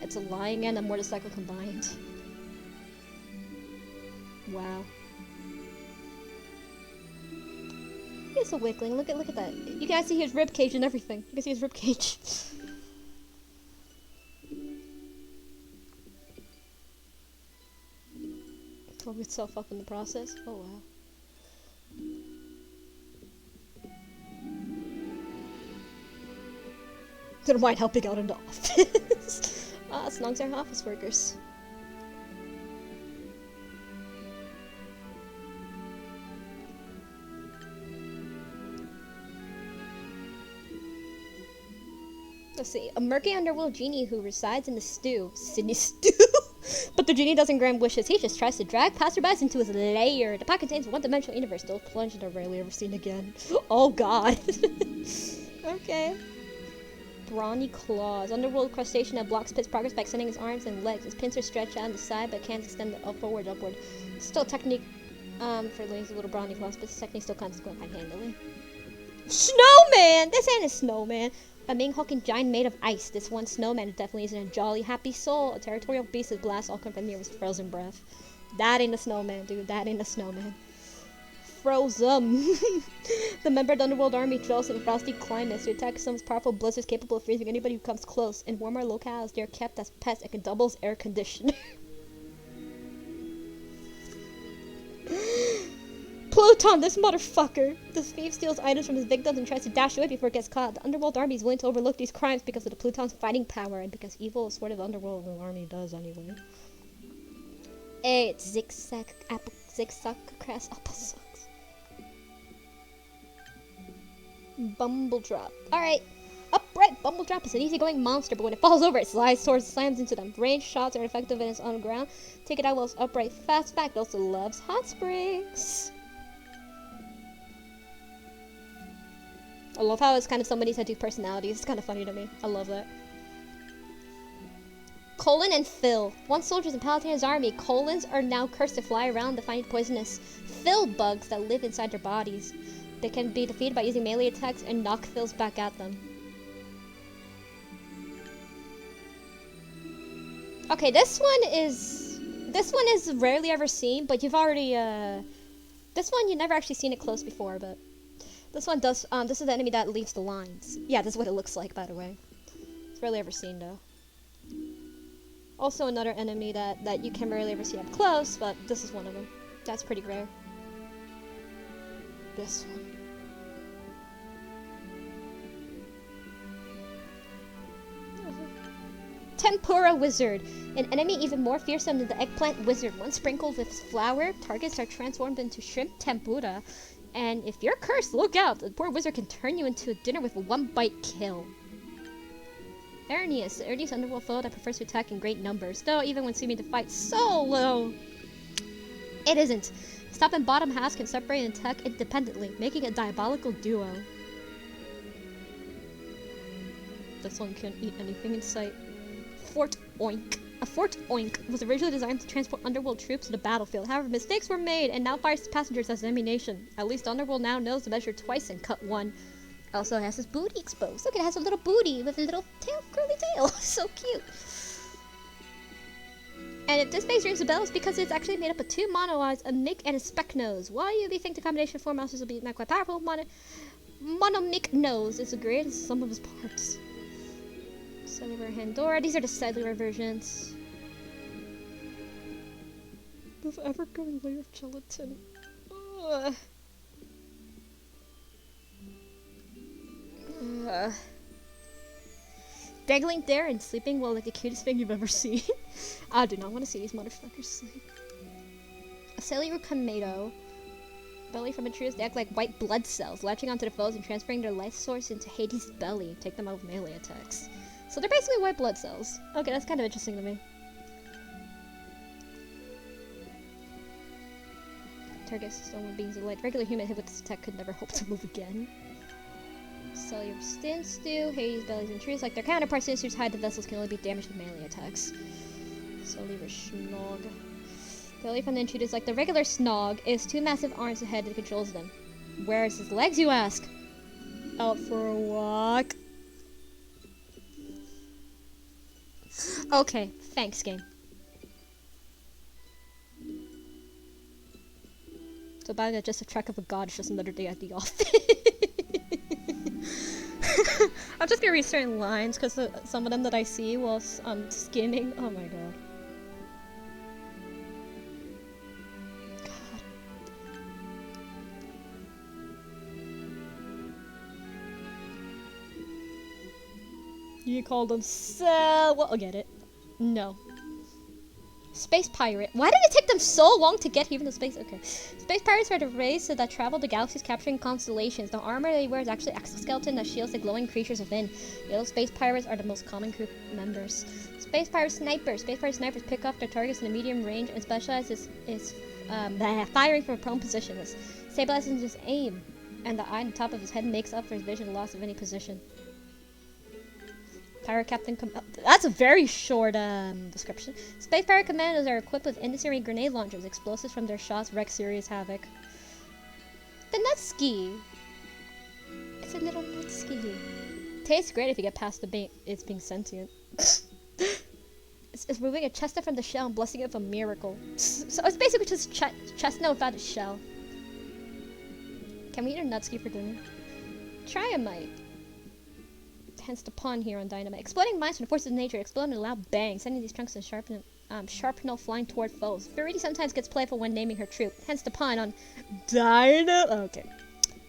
It's a lion and a motorcycle combined. Wow. He's a wiggling. Look at that. You can see his rib cage and everything. You can see his rib cage. Broke itself up in the process. Oh wow. Don't mind helping out in the office. As long as they're office workers. Let's see. A murky underworld genie who resides in the stew. Sydney stew? But the genie doesn't grant wishes. He just tries to drag passerbys into his lair. The pot contains a one-dimensional universe. Those plunged are rarely ever seen again. Oh god. Okay. Brawny claws. Underworld crustacean that blocks Pit's progress by extending his arms and legs. His pincers stretch out on the side but can't extend forward upward. Still technique For lazy little brawny class, but this technique still counts as going quite handily. Snowman! This ain't a snowman. A main hulking giant made of ice. This one snowman definitely isn't a jolly, happy soul. A territorial beast with blasts all come from near with frozen breath. That ain't a snowman, dude. That ain't a snowman. Frozen. The member of the Underworld Army dwells in frosty climates to attack some powerful blizzards capable of freezing anybody who comes close. In warmer locales, they are kept as pets and can double as air conditioner. Pluton, this motherfucker! This thief steals items from his victims and tries to dash away before it gets caught. The Underworld Army is willing to overlook these crimes because of the Pluton's fighting power and because evil is what the Underworld Army does anyway. Hey, it's zigzag crest apple sucks. Bumbledrop. Alright. Upright Bumbledrop is an easygoing monster, but when it falls over, it slams into them. Range shots are effective when it's on the ground. Take it out while it's upright. Fast fact, it also loves hot springs. I love how it's kind of somebody's had two personalities. It's kind of funny to me. I love that. Colin and Phil. Once soldiers in Palatine's army, Colins are now cursed to fly around to find poisonous Phil bugs that live inside their bodies. They can be defeated by using melee attacks and knock Phils back at them. Okay, this one is rarely ever seen, but you've already this one you've never actually seen it close before, but this one does. This is the enemy that leaves the lines. Yeah, this is what it looks like, by the way. It's rarely ever seen though. Also another enemy that you can rarely ever see up close, but this is one of them. That's pretty rare. This one. Tempura Wizard. An enemy even more fearsome than the Eggplant Wizard. Once sprinkled with flour, targets are transformed into shrimp tempura. And if you're cursed, look out! The poor wizard can turn you into a dinner with a one-bite kill. Arrhenius, the earliest underworld foe that prefers to attack in great numbers. Though, even when seeming to fight solo, it isn't. His top and bottom halves can separate and attack independently, making a diabolical duo. This one can't eat anything in sight. Fort Oink. A Fort Oink was originally designed to transport underworld troops to the battlefield. However, mistakes were made and now fires passengers as ammunition. At least Underworld now knows to measure twice and cut one. Also has his booty exposed. Look, it has a little booty with a little tail, curly tail. So cute. And if this face rings a bell, it's because it's actually made up of two mono eyes, a mic and a speck nose. Why you think the combination of four monsters will be not quite powerful? Monomic nose is the greatest sum of his parts. Cellular Handora. These are the cellular versions. This ever-growing layer of gelatin. Ugh. Dangling there and sleeping well like the cutest thing you've ever seen. I do not want to see these motherfuckers sleep. A cellular tomato. Belly from intruders, they act like white blood cells, latching onto the foes and transferring their life source into Hades' belly. Take them out with melee attacks. So they're basically white blood cells. Okay, that's kind of interesting to me. Target stone with beings of light. Regular human hit with this attack could never hope to move again. Cellular Stin Stew, Hades, Bellies, and Trees. Like their counterparts, Stin Stews hide the vessels can only be damaged with melee attacks. Cellular Snog. Belly from the intruders, like the regular Snog, is two massive arms ahead that controls them. Where's his legs, you ask? Out for a walk. Okay, thanks, game. So bad that just a track of a god is just another day at the office. I'm just gonna read certain lines because some of them that I see while skimming. Oh my god. You called them well, I'll get it. No. Space pirate. Why did it take them so long to get even to space? Okay. Space pirates are the race that travel the galaxies capturing constellations. The armor they wear is actually exoskeleton that shields the glowing creatures within. Yellow space pirates are the most common crew members. Space pirate snipers. Space pirate snipers pick off their targets in a medium range and specialize is firing from a prone position. This stabilizes his aim, and the eye on the top of his head makes up for his vision loss of any position. Pirate Captain that's a very short description. Space Pirate Commandos are equipped with incendiary grenade launchers. Explosives from their shots wreak serious havoc. The Nutski. It's a little Nutski. Tastes great if you get past it's being sentient. It's removing a chestnut from the shell and blessing it with a miracle. So it's basically just chestnut without a shell. Can we eat a Nutski for dinner? Triamite. Hence the pun here on Dynamite. Exploding mines from the forces of nature explode in a loud bang, sending these chunks and sharpnel flying toward foes. Verity sometimes gets playful when naming her troop. Hence the pun on Okay.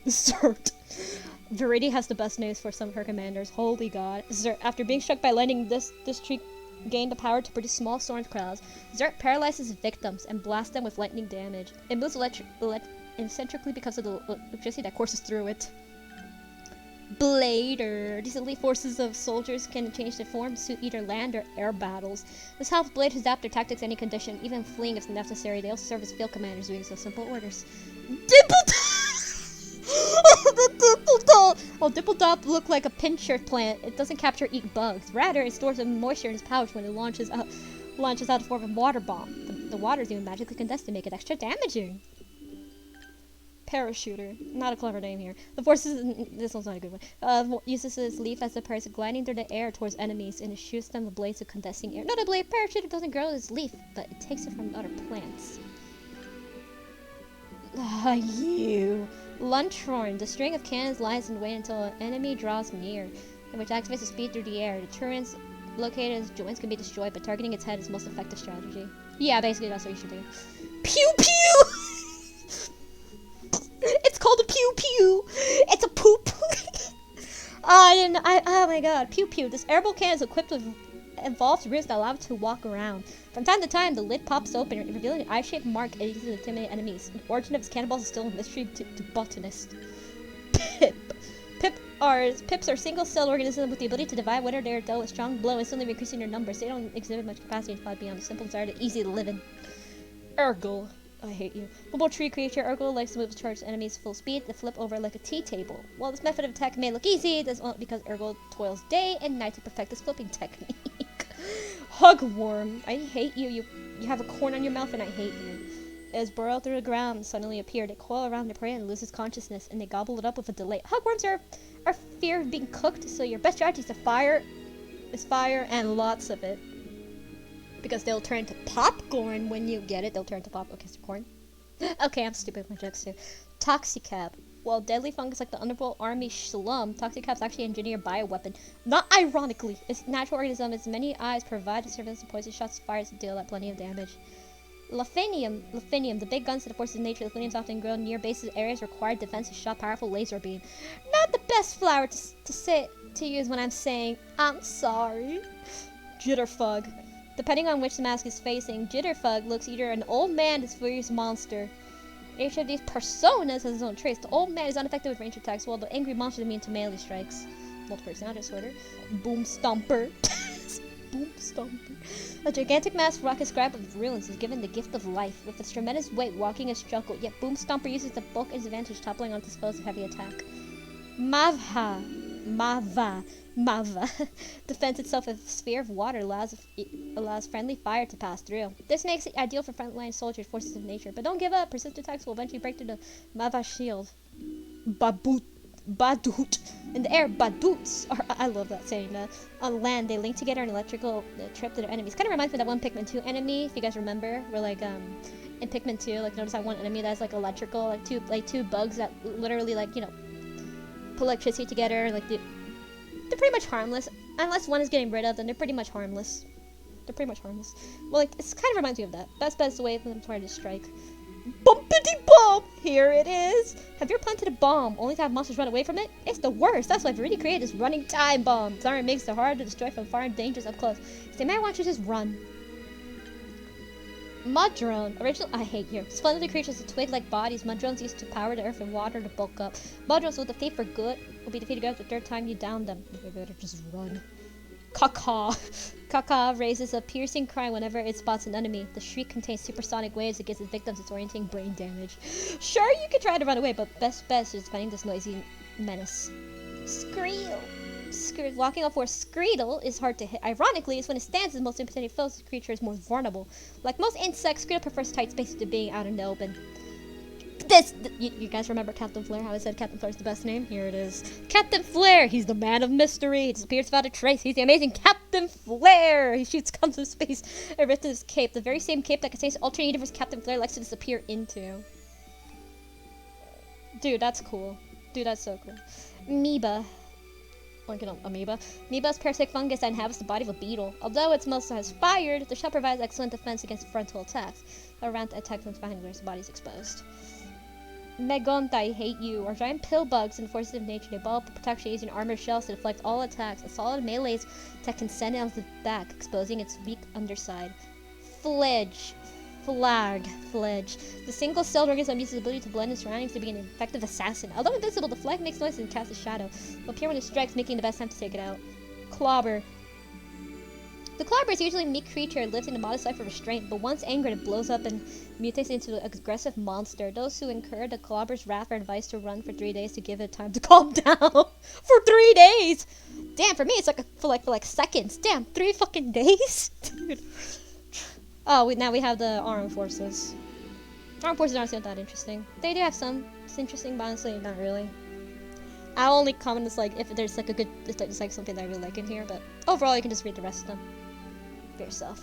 Zert. Verity has the best news for some of her commanders. Holy god. Zert, after being struck by lightning, this tree gained the power to produce small storm clouds. Zert paralyzes victims and blasts them with lightning damage. It moves eccentrically because of the electricity that courses through it. Blader. These elite forces of soldiers can change their form to suit either land or air battles. This helps Blade adapt their tactics to any condition, even fleeing if necessary. They also serve as field commanders, doing so simple orders. Dippledop look like a pincher plant. It doesn't capture or eat bugs. Rather, it stores moisture in its pouch when it launches out to form a water bomb. The water is even magically condensed to make it extra damaging. Parachuter. Not a clever name here. The forces... This one's not a good one. Uses his leaf as a parasite, gliding through the air towards enemies, and it shoots them with blades of condensing air. Notably, parachuter doesn't grow its leaf, but it takes it from other plants. You. Lunchhorn. The string of cannons lies in wait until an enemy draws near, which activates the speed through the air. The turrets located in its joints can be destroyed, but targeting its head is the most effective strategy. Yeah, basically that's what you should do. Pew pew! It's called a pew pew! It's a poop! Oh my god, pew pew. This airboat cannon is equipped with evolved roots that allow it to walk around. From time to time, the lid pops open, revealing an eye-shaped mark it uses to intimidate enemies. The origin of its cannonballs is still a mystery to botanists. Pip. Pips are single-celled organisms with the ability to divide whether they are dealt with strong blow, instantly increasing their numbers. They don't exhibit much capacity to fight beyond a simple desire to easy to live in. Urgle. I hate you. Mobile tree creature, Urgle likes to move towards enemies full speed to flip over like a tea table. While this method of attack may look easy, that's only because Urgle toils day and night to perfect this flipping technique. Hugworm. I hate you. You have a corn on your mouth and I hate you. As burrowed through the ground suddenly appeared, they coil around their prey and loses consciousness, and they gobble it up with a delay. Hugworms are fear of being cooked, so your best strategy is to fire and lots of it. Because they'll turn to popcorn when you get it. They'll turn to corn. Okay, I'm stupid with my jokes too. Toxicab. While deadly fungus like the underworld army Shlum, Toxicab's actually an engineered bioweapon. Not ironically, its natural organism, its many eyes provide a service of poison shots fired to deal plenty of damage. Lafinium, the big guns to the forces of nature. Lafiniums often grow near bases areas require defense to shot powerful laser beam. Not the best flower to use when I'm saying I'm sorry. Jitterfug. Depending on which the mask is facing, Jitterfug looks either an old man or a furious monster. Each of these personas has its own traits. The old man is unaffected with range attacks, while the angry monster is immune to melee strikes. Multi-personality disorder. Boom Stomper. Boom Stomper. A gigantic masked rocket scribe of ruins is given the gift of life. With its tremendous weight, walking is struggle, yet Boom Stomper uses the bulk as advantage, toppling onto foes of heavy attack. Mava defends itself with a sphere of water, allows friendly fire to pass through. This makes it ideal for frontline soldiers, forces of nature. But don't give up, persistent attacks will eventually break through the Mava shield. Badut. In the air, Baduts are, I love that saying that. On land, they link together an electrical trip to their enemies. Kind of reminds me of that one Pikmin 2 enemy, if you guys remember, where like, in Pikmin 2, like, notice that one enemy that's like electrical, like two bugs that literally, like, you know, put electricity together, like, they're pretty much harmless. Unless one is getting rid of, then they're pretty much harmless. Well, like, it kind of reminds me of that. Best way for them to strike. Bumpity bomb! Here it is! Have you ever planted a bomb only to have monsters run away from it? It's the worst. That's why Verity created this running time bomb. It makes it hard to destroy from far and dangerous up close. So they might want you to just run. Mudrone. I hate you. Splendid creatures with twig-like bodies. Mudrones used to power the earth and water to bulk up. Mudrones will defeat for good. Will be defeated the third time you down them. You better just run. Caca. Caca raises a piercing cry whenever it spots an enemy. The shriek contains supersonic waves that gives its victims disorienting brain damage. Sure, you could try to run away, but best is defending this noisy menace. Skreel. Walking up for Screedle is hard to hit. Ironically, it's when it stands as most impotent foes, the creature is more vulnerable. Like most insects, Screedle prefers tight spaces to being out in the open. You guys remember Captain Flare? How I said Captain Flare's the best name? Here it is. Captain Flare! He's the man of mystery. He disappears without a trace. He's the amazing Captain Flare! He shoots guns of space and rips his cape. The very same cape that contains alternate universe Captain Flare likes to disappear into. Dude, that's cool. Dude, that's so cool. Amoeba. Amoeba. Amoeba is a parasitic fungus that inhabits the body of a beetle. Although its muscle has fired, the shell provides excellent defense against frontal attacks. Around attack from behind where the body is exposed. Megonta, I hate you, are giant pill bugs and forces of nature. They evolve for protection using armored shells to deflect all attacks. A solid melee's attack can send it on the back, exposing its weak underside. Fledge. The single-celled organism uses its ability to blend its surroundings to be an effective assassin. Although invisible, the flag makes noise and casts a shadow. It will appear when it strikes, making the best time to take it out. Clobber. The clobber is usually a meek creature and lives in a modest life of restraint, but once angered, it blows up and mutates into an aggressive monster. Those who incur the clobber's wrath are advised to run for 3 days to give it time to calm down. For 3 days! Damn, for me, it's like for like seconds. Damn, 3 fucking days? Dude. Oh, now we have the armed forces. Armed forces aren't that interesting. They do have some. It's interesting, but honestly, not really. I'll only comment this like if there's like a good, it's like something that I really like in here. But overall, you can just read the rest of them for yourself.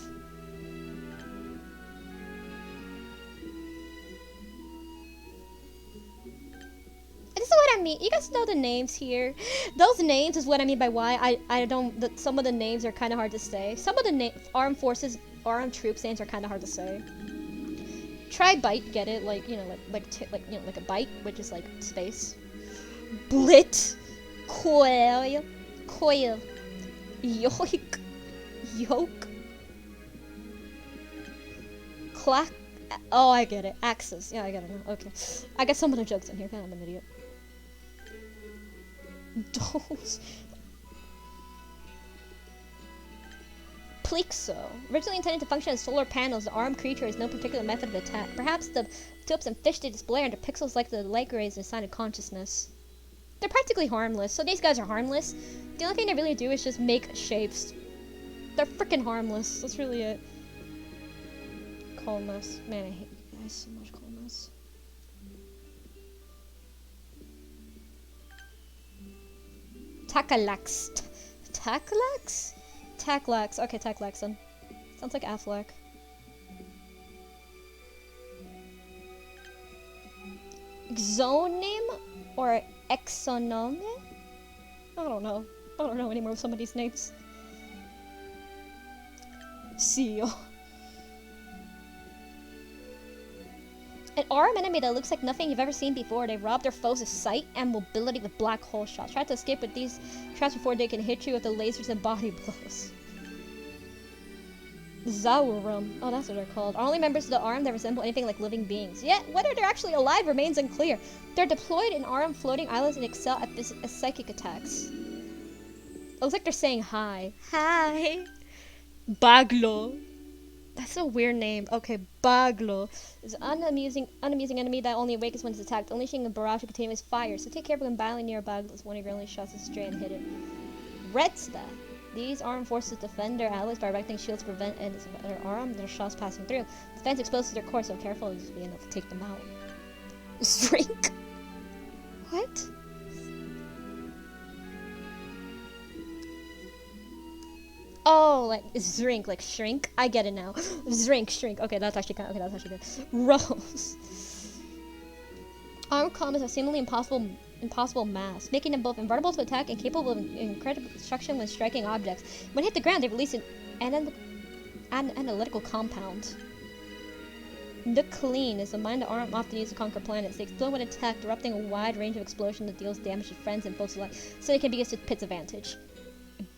This is what I mean. You guys know the names here. Those names is what I mean by why I don't. Some of the names are kind of hard to say. Some of the armed forces. Armed troops names are kind of hard to say. Try bite, get it? Like like a bite, which is like space. Blit, coil, yoik, clack. Oh, I get it. Axis. Yeah, I get it now. Okay, I got some of the jokes in here. I'm an idiot. Dose. Plexo. Originally intended to function as solar panels, the armed creature has no particular method of attack. Perhaps the tips and fish they display under pixels like the light rays is a sign of consciousness. They're practically harmless, so these guys are harmless. The only thing they really do is just make shapes. They're freaking harmless. That's really it. Coldness. Man, I hate you guys so much. Coldness. Takalax. Takalax? Taklax. Okay, Taklaxon. Sounds like Affleck. Exonym or exonome? I don't know. I don't know anymore with some of these names. Seal. An armed enemy that looks like nothing you've ever seen before. They rob their foes of sight and mobility with black hole shots. Try to escape with these traps before they can hit you with the lasers and body blows. Zaurum. Oh, that's what they're called. Are only members of the armed that resemble anything like living beings. Yet, whether they're actually alive remains unclear. They're deployed in armed floating islands and excel at psychic attacks. It looks like they're saying hi. Hi. Baglo. That's a weird name. Okay, Baglo is an unamusing enemy that only awakens when it's attacked, unleashing a barrage of continuous fire. So take care when battling near Baglo. One of your only shots is straight and hit it. Redsta. These armed forces defend their allies by erecting shields to prevent enemies of their arm their shots passing through. Defense exposes their core, so careful you just be enough to take them out. Shrink. What? Oh, like shrink, like shrink. I get it now. Shrink. Okay, that's actually good. Rose. Armed comets are seemingly impossible mass, making them both invulnerable to attack and capable of incredible destruction when striking objects. When hit the ground, they release an analytical compound. Nuclean is a mind the arm often used to conquer planets. They explode when attacked, erupting a wide range of explosions that deals damage to friends and foes alike, so they can be used to Pit's advantage.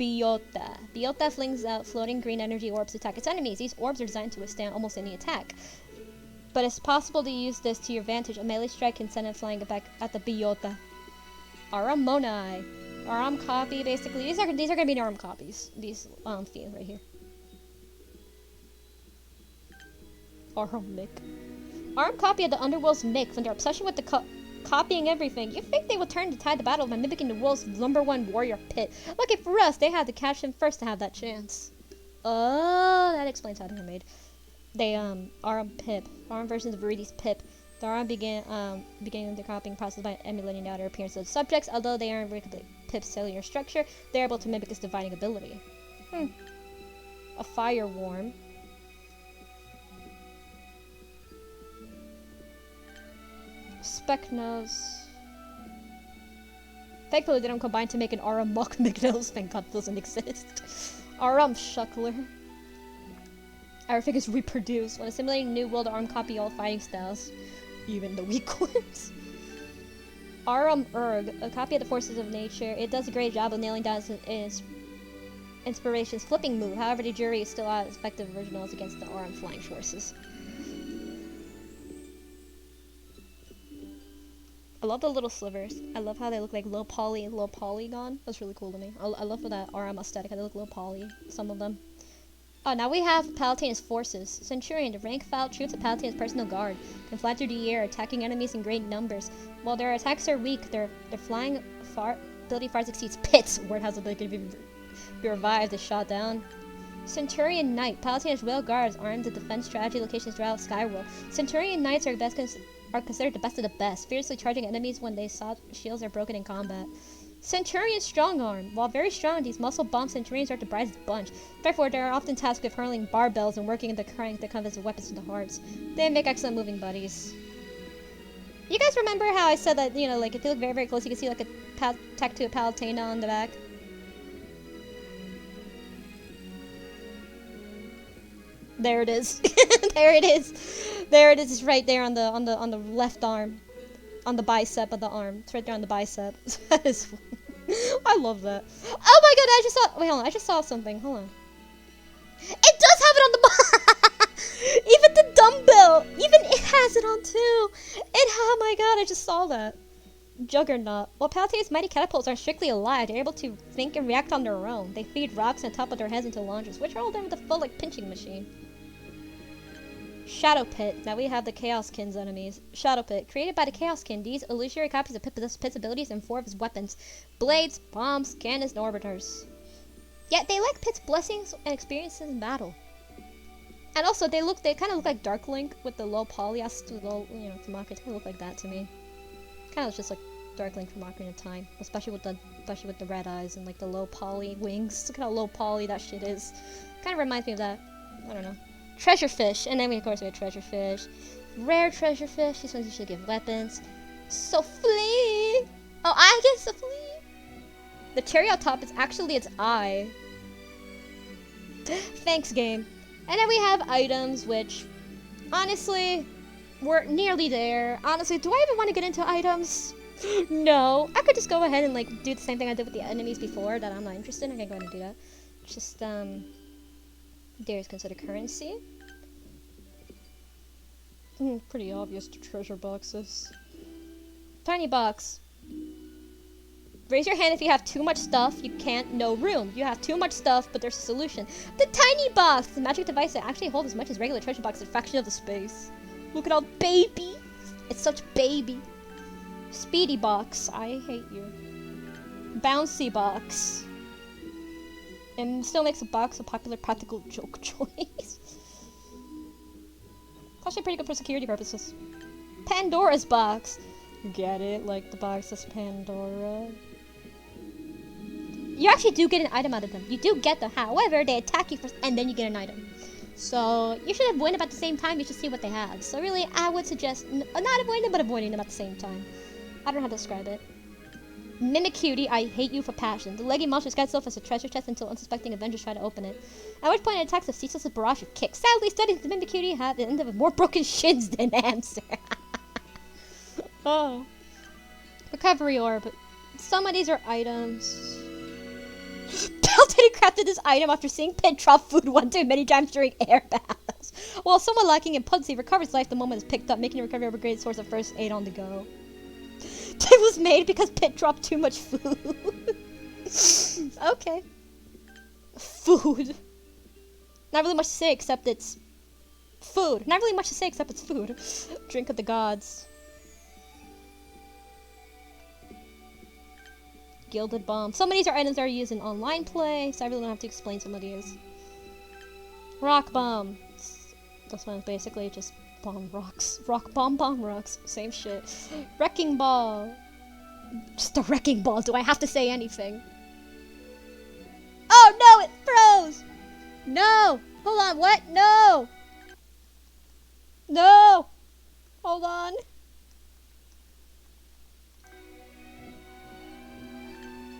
Biota. Biota flings out floating green energy orbs to attack its enemies. These orbs are designed to withstand almost any attack. But it's possible to use this to your advantage. A melee strike can send it flying back at the Biota. Aramoni. Aram copy, basically. These are gonna be Aram copies. These fiends right here. Aram Mick. Armed copy of the Underworld's Mick. When their obsession with the copying everything. You think they would turn the tide of the battle by mimicking the world's #1 warrior Pit? Lucky for us, they had to catch him first to have that chance. Oh, that explains how they were made. They are Pip, ARM versions of Viridi's Pip. The ARM began the copying process by emulating the outer appearance of the subjects. Although they aren't replicate Pip's cellular structure, they're able to mimic his divining ability. A fire worm. Speck nose. Thankfully, they don't combine to make an Aram Muck McNose. Thank God doesn't exist. Aram Shuckler. Our figures reproduce. When assimilating new world, ARM copy all fighting styles, even the weak ones. Aram Erg, a copy of the forces of nature. It does a great job of nailing down its inspiration's flipping move. However, the jury is still out as effective originals against the Aram flying forces. I love the little slivers. I love how they look like low polygon. That's really cool to me. I love for that RM aesthetic. They look low poly, some of them. Oh, now we have Palatine's forces. Centurion, the rank-filed troops of Palatine's personal guard, can fly through the air, attacking enemies in great numbers. While their attacks are weak, their flying ability far exceeds Pit's. Word has ability to be revived is shot down. Centurion Knight, Palatine's royal guards, armed with defense strategy locations throughout Skyworld. Centurion Knights are considered the best of the best, fiercely charging enemies when their shields are broken in combat. Centurion Strongarm. While very strong, these muscle-bound Centurions are the brightest bunch. Therefore, they are often tasked with hurling barbells and working the crank that converts weapons into hearts. They make excellent moving buddies. You guys remember how I said that, you know, like, if you look very, very close, you can see, like, a tattoo of Palutena on the back? There it is. There it is. There it is. It's right there on the left arm. On the bicep of the arm. It's right there on the bicep. That is fun. I love that. Oh my god, I just saw... Wait, hold on. I just saw something. Hold on. It does have it on the... Even the dumbbell. Even it has it on too. Oh my god, I just saw that. Juggernaut. While Palatea's mighty catapults are strictly alive, they're able to think and react on their own. They feed rocks on top of their heads into launchers, which are all done with a full, like, pinching machine. Shadow Pit. Now we have the Chaos Kin's enemies. Shadow Pit. Created by the Chaos Kin, these illusory copies of Pit's abilities and 4 of his weapons. Blades, bombs, cannons, and orbiters. Yet they lack Pit's blessings and experiences in battle. And also, they kind of look like Dark Link with the low poly, low, you know, from Ocarina. They look like that to me. Kind of just like Dark Link from Ocarina of Time, especially with the red eyes and like the low poly wings. Look at how low poly that shit is. Kind of reminds me of that. I don't know. Treasure Fish, and then of course we have Treasure Fish. Rare Treasure Fish. These ones usually give weapons. Souffle. Oh, I get Souffle. The cherry on top is actually its eye. Thanks, game. And then we have items, which, honestly, we're nearly there. Honestly, do I even want to get into items? No. I could just go ahead and, like, do the same thing I did with the enemies before that I'm not interested in. I can go ahead and do that. Just, there's considered currency. Pretty obvious treasure boxes. Tiny box. Raise your hand if you have too much stuff. You can't. No room. You have too much stuff, but there's a solution. The tiny box! The magic device that actually holds as much as regular treasure box, a fraction of the space. Look at all baby. It's such baby. Speedy box. I hate you. Bouncy box. And still makes a box a popular practical joke choice. It's actually pretty good for security purposes. Pandora's box. Get it? Like the box is Pandora. You actually do get an item out of them. You do get them. However, they attack you first and then you get an item. So you should avoid them at the same time. You should see what they have. So really, I would suggest not avoiding them, but avoiding them at the same time. I don't know how to describe it. Mimicutie, I hate you for passion. The leggy monster disguises itself as a treasure chest until unsuspecting Avengers try to open it. At which point it attacks a ceaseless barrage of kicks. Sadly, studies the Mimicutie have the end of more broken shins than answer. Oh. Recovery orb. Some of these are items. Palutena crafted this item after seeing Pit drop food one too many times during air battles. While someone lacking in potency recovers life the moment it's picked up, making a recovery orb a great source of first aid on the go. It was made because Pit dropped too much food. Okay. Food. Not really much to say except it's food. Not really much to say except it's food. Drink of the gods. Gilded Bomb. Some of these are items that are used in online play, so I really don't have to explain some of these. Rock Bomb. This one is basically just bomb rocks. Rock Bomb, bomb rocks. Same shit. Wrecking Ball. Just a Wrecking Ball. Do I have to say anything? Oh no, it froze! No! Hold on, what? No! No! Hold on.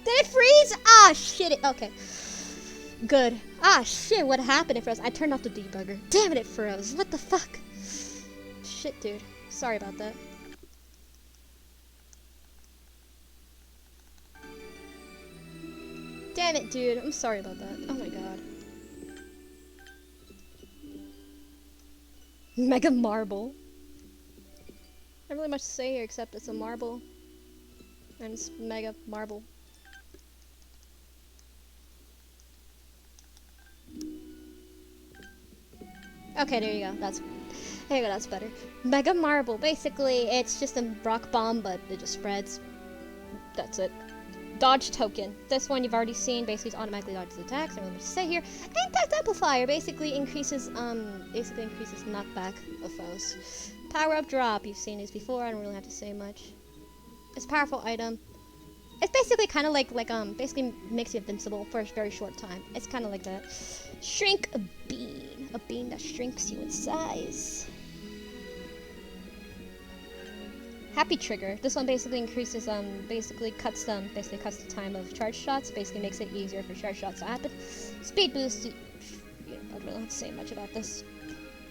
Did it freeze? Ah, shit. Okay. Good. Ah, shit. What happened? It froze. I turned off the debugger. Damn it, it froze. What the fuck? Shit, dude. Sorry about that. Damn it, dude. I'm sorry about that. Oh my god. Mega Marble. Not really much to say here except it's a marble. And it's Mega Marble. Okay, there you go. That's better. Mega Marble. Basically, it's just a rock bomb, but it just spreads. That's it. Dodge token. This one you've already seen. Basically, it automatically dodges attacks. I don't know what to say here. Impact amplifier basically increases knockback of foes. Power up drop. You've seen these before. I don't really have to say much. It's a powerful item. It's basically kind of basically makes you invincible for a very short time. It's kind of like that. Shrink a bean. A bean that shrinks you in size. Happy Trigger. This one basically increases, basically cuts the time of charge shots. Basically makes it easier for charge shots to happen. Speed boost. I don't really have to say much about this.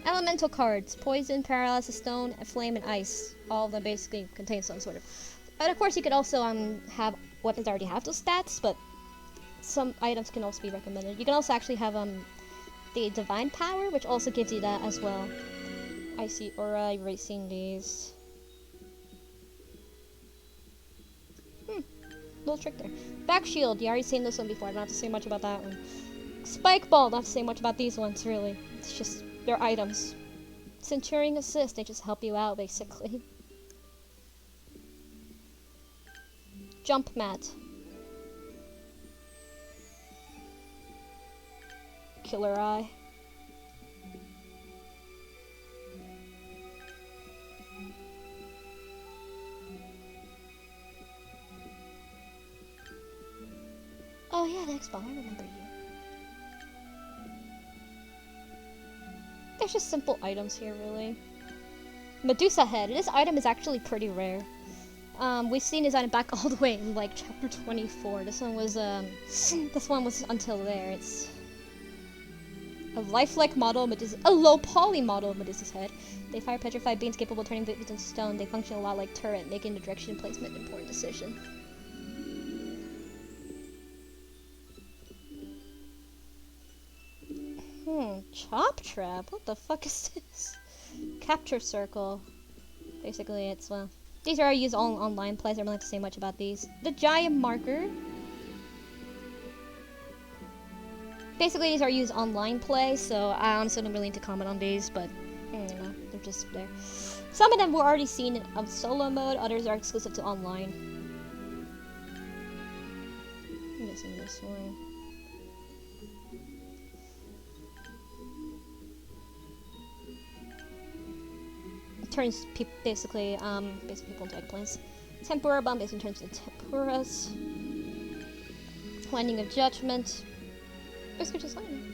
Elemental cards. Poison, Paralysis, Stone, Flame, and Ice. All of them basically contain some sort of... And of course you could also, have weapons that already have those stats, but some items can also be recommended. You can also actually have, the Divine Power, which also gives you that as well. Icy Aura, you've already seen these. Little trick there. Back Shield, you already seen this one before. I don't have to say much about that one. Spike Ball, don't have to say much about these ones, really. It's just, they're items. Centurion Assist, they just help you out, basically. Jump Mat. Killer Eye. Oh yeah, the X-Bomb, I remember you. There's just simple items here, really. Medusa Head. This item is actually pretty rare. We've seen this item back all the way in, like, chapter 24. This one was until there. It's a lifelike model of Medusa, a low poly model of Medusa's head. They fire petrified beams capable of turning victims into stone. They function a lot like turret, making the direction and placement an important decision. Chop Trap? What the fuck is this? Capture Circle. Basically, it's, well... These are used all online plays. I don't like to say much about these. The Giant Marker. Basically, these are used online play, so I honestly don't really need to comment on these, but, you know, they're just there. Some of them were already seen in solo mode, others are exclusive to online. I'm missing this one. Turns basically people into eggplants. Tempura Bomb basically turns into tempuras. Landing of Judgment. Basically just landing.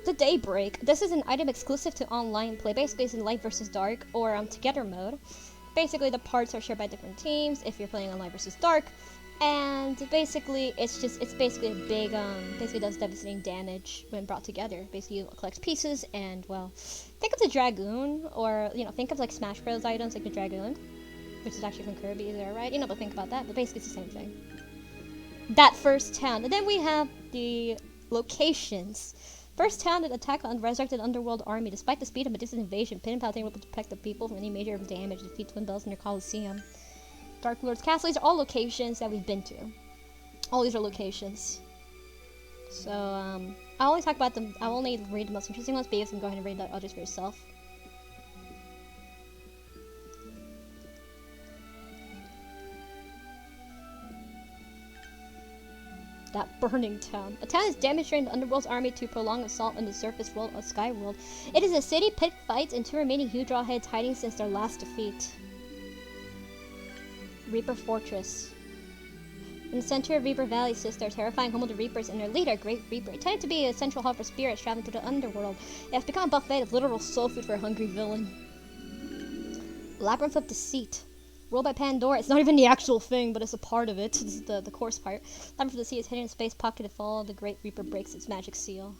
The Daybreak. This is an item exclusive to online play. Basically it's in Light versus Dark or Together mode. Basically, the parts are shared by different teams if you're playing on Light versus Dark, and basically, it's basically a big, basically does devastating damage when brought together. Basically, it collects pieces, and, well, think of the Dragoon, or, you know, think of, like, Smash Bros. Items, like the Dragoon, which is actually from Kirby, is that right? You know, but think about that, but basically it's the same thing. That first town. And then we have the locations. First town that attacked the resurrected underworld army. Despite the speed of Medusa's invasion, Pin and Paladin were able to protect the people from any major damage. Defeat Twin Bells in their Colosseum. Dark Lord's Castle. These are all locations that we've been to. All these are locations. So, I'll only talk about them. I'll only read the most interesting ones, but you can go ahead and read the others for yourself. That burning town. A town is demonstrating the Underworld's army to prolong assault on the surface world of Skyworld. It is a city pit fights and 2 remaining Hydra heads hiding since their last defeat. Reaper Fortress. In the center of Reaper Valley sits their terrifying home of the Reapers and their leader, Great Reaper. Intended to be a central hub for spirits traveling to the Underworld, it has become a buffet of literal soul food for a hungry villain. Labyrinth of Deceit. Ruled by Pandora. It's not even the actual thing, but it's a part of it. This is the course part. Labyrinth of Deceit is hidden in space, pocketed fall. The Great Reaper breaks its magic seal.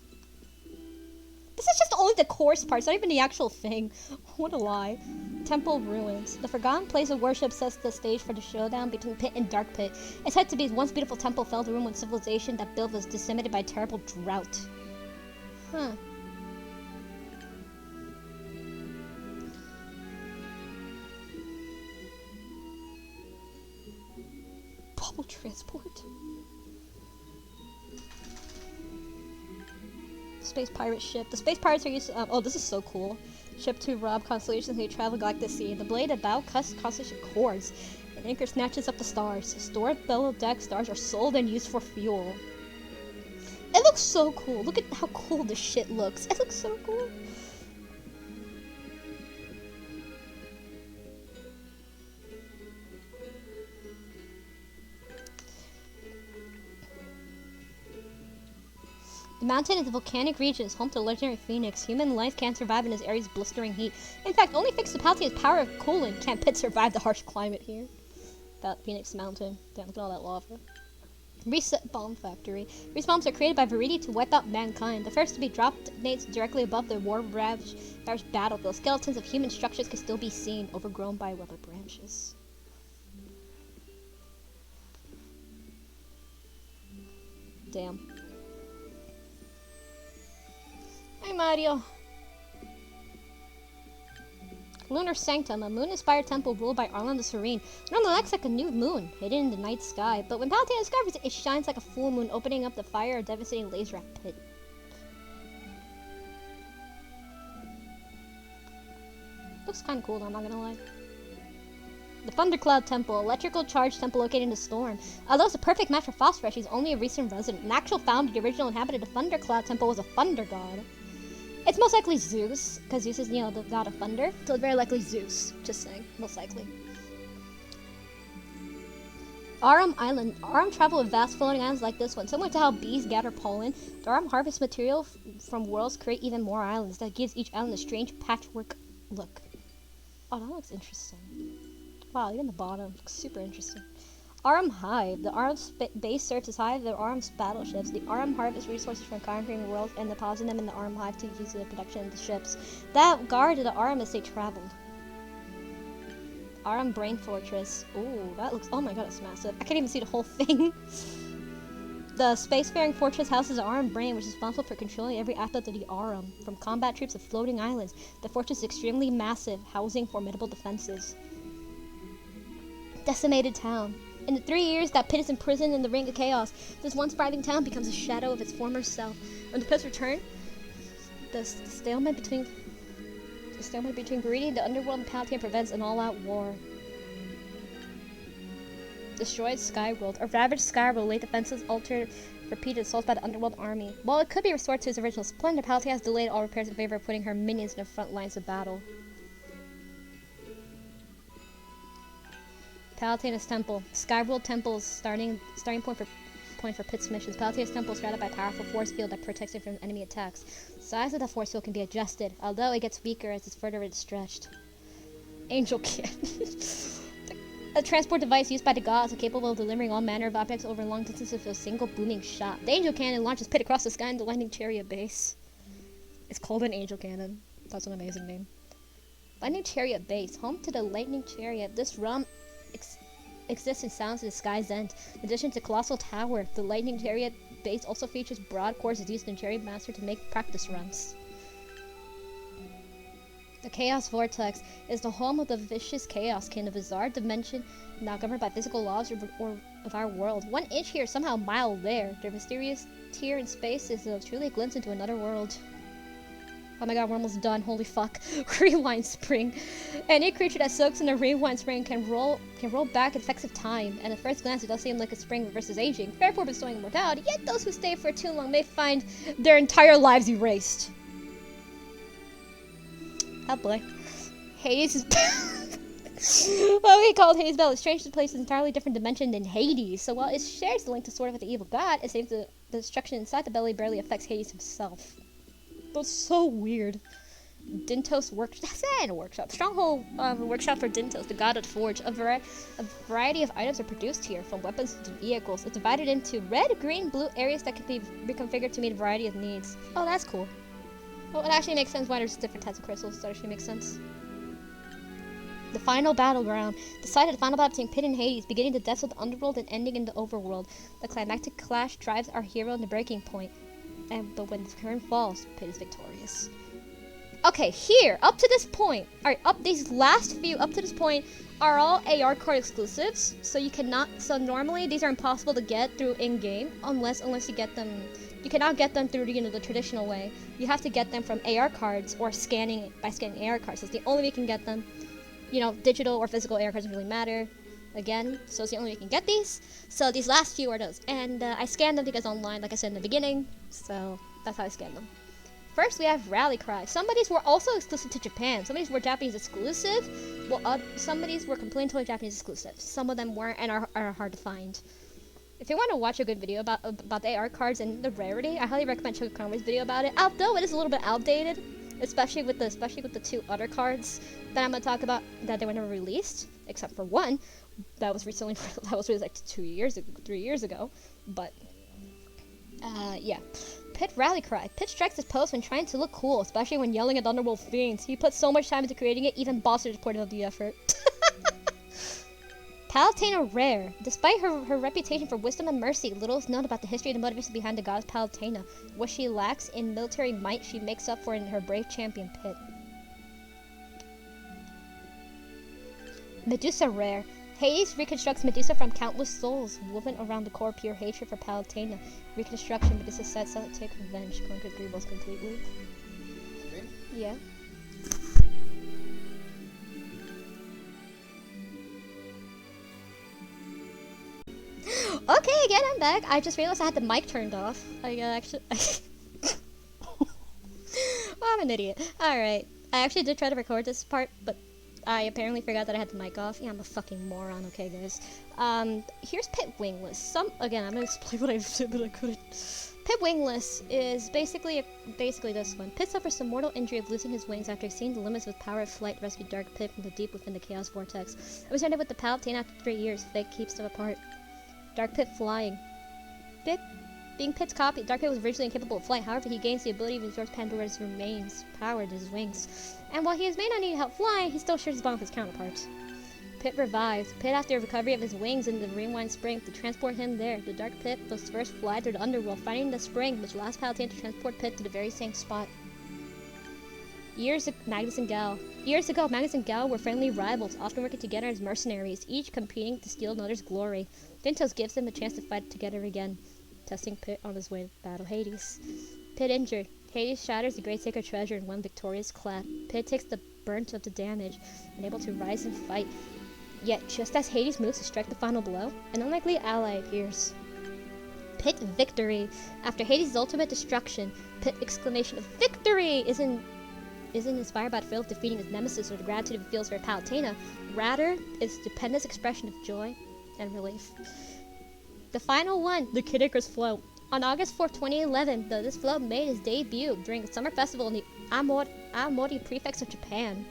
This is just only the course part. It's not even the actual thing. What a lie. Temple Ruins. The forgotten place of worship sets the stage for the showdown between Pit and Dark Pit. It's said to be once beautiful temple fell to ruin when civilization that built was decimated by a terrible drought. Huh. Bubble transport. Space pirate ship. The space pirates are used to, oh, this is so cool. Ship to rob constellations who travel galactic sea. The blade of bow cuts constellation chords. An anchor snatches up the stars. Stored below deck stars are sold and used for fuel. It looks so cool. Look at how cool this shit looks. It looks so cool. The mountain is a volcanic region, is home to the legendary Phoenix. Human life can't survive in this area's blistering heat. In fact, only thanks to Paltia's power of cooling can Pit survive the harsh climate here. That Phoenix Mountain. Damn, look at all that lava. Reset Bomb Factory. These bombs are created by Viridi to wipe out mankind. The first to be dropped detonates directly above the war-ravaged battlefield. Skeletons of human structures can still be seen, overgrown by rubber branches. Damn. Hi, Mario. Lunar Sanctum, a moon-inspired temple ruled by Arlan the Serene. Normally looks like a new moon, hidden in the night sky, but when Palutena discovers it, it shines like a full moon, opening up the fire of devastating laser pit. Looks kinda cool though, I'm not gonna lie. The Thundercloud Temple, electrical charged temple located in the storm. Although it's a perfect match for Phosphorus, she's only a recent resident. An actual founder, the original inhabitant of the Thundercloud Temple was a thunder god. It's most likely Zeus, because Zeus is, you know, the god of thunder. So it's very likely Zeus. Just saying, most likely. Arum Island. Arum travel with vast floating islands like this one. Similar to how bees gather pollen, the Arum harvest material from worlds create even more islands. That gives each island a strange patchwork look. Oh, that looks interesting. Wow, even the bottom looks super interesting. Arum Hive. The Arum's base serves as hive of the Arum's battleships. The Arum harvest resources from conquering worlds and deposit them in the Arum Hive to use the production of the ships that guard the Arum as they traveled. Arum Brain Fortress. Ooh, that looks, oh my god, it's massive. I can't even see the whole thing. The spacefaring fortress houses the Arum Brain, which is responsible for controlling every aspect of the Arum, from combat troops to floating islands. The fortress is extremely massive, housing formidable defenses. Decimated Town. In the 3 years that Pit is imprisoned in the Ring of Chaos, this once thriving town becomes a shadow of its former self. When the Pit's return, the stalemate between Viridi, the Underworld, and Palutena prevents an all-out war. Destroyed Skyworld. A ravaged Skyworld laid defenses altered repeated assaults by the Underworld army. While it could be restored to its original splendor, Palutena has delayed all repairs in favor of putting her minions in the front lines of battle. Palutena's Temple. Skyworld Temple is starting point for Pit's missions. Palutena's Temple is surrounded by a powerful force field that protects it from enemy attacks. The size of the force field can be adjusted, although it gets weaker as it's further stretched. Angel Cannon. A transport device used by the gods and capable of delivering all manner of objects over long distances with a single booming shot. The Angel Cannon launches Pit across the sky in the Lightning Chariot base. It's called an Angel Cannon. That's an amazing name. Lightning Chariot base. Home to the Lightning Chariot. This realm exists in sounds of the sky's end. In addition to Colossal Tower, the Lightning Chariot base also features broad courses used in Chariot Master to make practice runs. The Chaos Vortex is the home of the vicious Chaos King, a bizarre dimension not governed by physical laws or of our world. 1 inch here, somehow a mile there. The mysterious tier in space is truly a glimpse into another world. Oh my god, we're almost done. Holy fuck. Rewind spring. Any creature that soaks in a rewind spring can roll back effects of time, and at first glance it does seem like a spring reverses aging, therefore bestowing immortality, yet those who stay for too long may find their entire lives erased. Oh boy. Hades is what we called Hades Bell is strange to place an entirely different dimension than Hades. So while it shares the link to Sword with the evil god, it seems the destruction inside the belly barely affects Hades himself. That's so weird. Dintos workshop. That's not a workshop. Stronghold workshop for Dintos, the god of the forge. A variety of items are produced here, from weapons to vehicles. It's divided into red, green, blue areas that can be reconfigured to meet a variety of needs. Oh, that's cool. Well, it actually makes sense why there's different types of crystals. That actually makes sense. The final battleground. The site of the final battle between Pit and Hades, beginning the depths of the underworld and ending in the overworld. The climactic clash drives our hero in the breaking point. But when the curtain falls, Pit is victorious. Okay, here, up to this point, these last few up to this point are all AR card exclusives. So you cannot, normally these are impossible to get through in-game unless you get them. You cannot get them through, the traditional way. You have to get them from AR cards or by scanning AR cards. That's the only way you can get them. Digital or physical AR cards don't really matter. Again, so it's the only way you can get these. So these last few are those. And I scanned them because online, like I said in the beginning. So that's how I scanned them. First, we have Rally Cry. Some of these were also exclusive to Japan. Some of these were Japanese exclusive. Well, some of these were completely totally Japanese exclusive. Some of them weren't and are hard to find. If you want to watch a good video about the AR cards and the rarity, I highly recommend Choco Conway's video about it. Although it is a little bit outdated, especially with the 2 other cards that I'm gonna talk about that they were never released, except for one that was recently released like 3 years ago. But yeah. Pit Rally Cry. Pit strikes his pose when trying to look cool, especially when yelling at Underworld fiends. He put so much time into creating it, even bosses reported of the effort. Palutena Rare. Despite her reputation for wisdom and mercy, little is known about the history and the motivation behind the goddess Palutena. What she lacks in military might, she makes up for in her brave champion Pit. Medusa Rare. Hades reconstructs Medusa from countless souls, woven around the core of pure hatred for Palutena. Reconstruction, Medusa sets out to take revenge, conquer Grievous completely. Me? Yeah. Okay, again, I'm back. I just realized I had the mic turned off. Actually... I'm an idiot. Alright. I actually did try to record this part, but I apparently forgot that I had the mic off. Yeah, I'm a fucking moron, okay, guys. Here's Pit Wingless. Again, I'm gonna explain what I did, but I couldn't. Pit Wingless is basically this one. Pit suffers some mortal injury of losing his wings after exceeding the limits with power of flight to rescue Dark Pit from the deep within the Chaos Vortex. It was ended with the Palutena after 3 years. Fate keeps them apart. Dark Pit flying. Being Pit's copy, Dark Pit was originally incapable of flight. However, he gains the ability to absorb Pandora's remains, power to his wings. And while he may not need help flying, he still shares his bond with his counterparts. Pit revives. Pit, after recovery of his wings in the rewind spring, to transport him there. The Dark Pit must first fly through the underworld, finding the spring, which allows Palutena to transport Pit to the very same spot. Magnus and Gal. Years ago, Magnus and Gal were friendly rivals, often working together as mercenaries, each competing to steal another's glory. Dintos gives them a chance to fight together again, testing Pit on his way to battle Hades. Pit injured. Hades shatters the great sacred treasure in one victorious clap. Pit takes the brunt of the damage, unable to rise and fight. Yet, just as Hades moves to strike the final blow, an unlikely ally appears. Pit victory. After Hades' ultimate destruction, Pit exclamation of victory isn't inspired by the thrill of defeating his nemesis or the gratitude he feels for Palutena. Rather, it's a stupendous expression of joy and relief. The final one, the Kid Icarus float. On August 4th, 2011, this float made his debut during a summer festival in the Aomori Prefecture of Japan.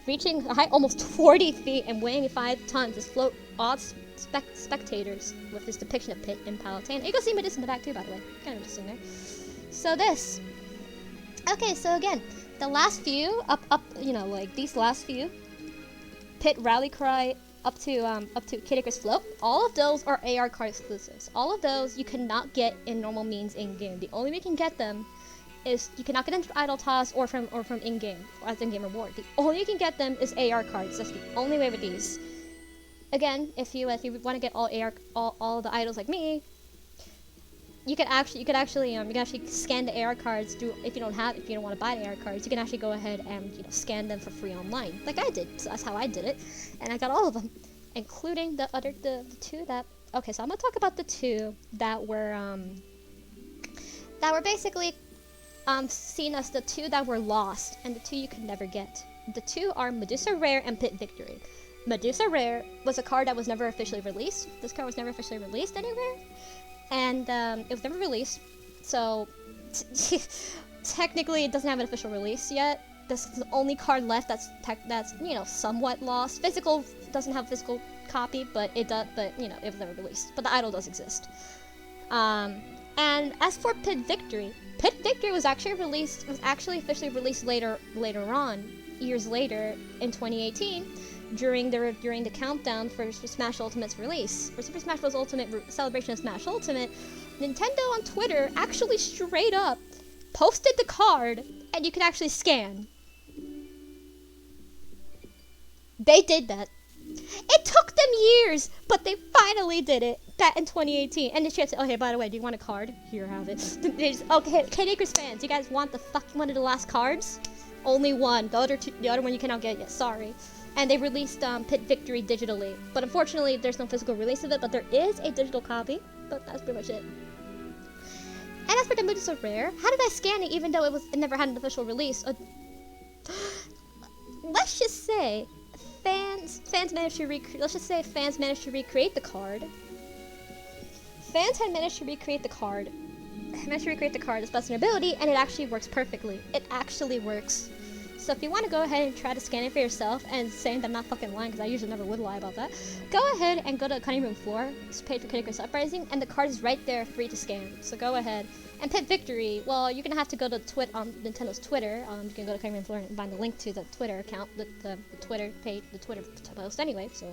Reaching a height almost 40 feet and weighing 5 tons, this float awed spectators with this depiction of Pit and Palutena. You can see Medusa in the back too, by the way. Kind of interesting there. So this. Okay, so again, the last few, these last few, Pit Rally Cry, up to Kid Icarus Float, all of those are AR card exclusives. All of those you cannot get in normal means in game. The only way you can get them is you cannot get them from Idle Toss or from in-game as in-game reward. The only you can get them is AR cards. That's the only way with these. Again, if you want to get all the idols like me, you can actually scan the AR cards through if you don't want to buy the AR cards. You can actually go ahead and scan them for free online, like I did. So that's how I did it, and I got all of them, including the two that. Okay, so I'm gonna talk about the two that were basically seen as the two that were lost and the two you could never get. The two are Medusa Rare and Pit Victory. Medusa Rare was a card that was never officially released. This card was never officially released anywhere. And it was never released, so technically it doesn't have an official release yet. This is the only card left that's somewhat lost. Physical doesn't have a physical copy, but it does. But it was never released. But the idol does exist. And as for Pit Victory was actually officially released later on, years later in 2018. During the countdown for Smash Ultimate's release, for Super Smash Bros. Ultimate Celebration of Smash Ultimate, Nintendo on Twitter actually straight up posted the card, and you can actually scan. They did that. It took them years, but they finally did it back in 2018. And the chance, oh hey, by the way, do you want a card? Here, have it. Okay, Icarus fans, you guys want one of the last cards? Only one. The other one you cannot get yet. Sorry. And they released Pit Victory digitally. But unfortunately, there's no physical release of it, but there is a digital copy. But that's pretty much it. And as for the Medusa Rare, how did I scan it even though it never had an official release? Let's just say fans managed to recreate the card. Fans had managed to recreate the card. Its best ability, and it actually works perfectly. It actually works. So if you want to go ahead and try to scan it for yourself, and saying that I'm not fucking lying because I usually never would lie about that, go ahead and go to the cutting room floor, pay for Icarus Uprising, and the card is right there free to scan. So go ahead. And Pit Victory, well, you're gonna have to go to Nintendo's Twitter. You can go to cutting room floor and find the link to the Twitter account, the Twitter page, the Twitter post anyway. So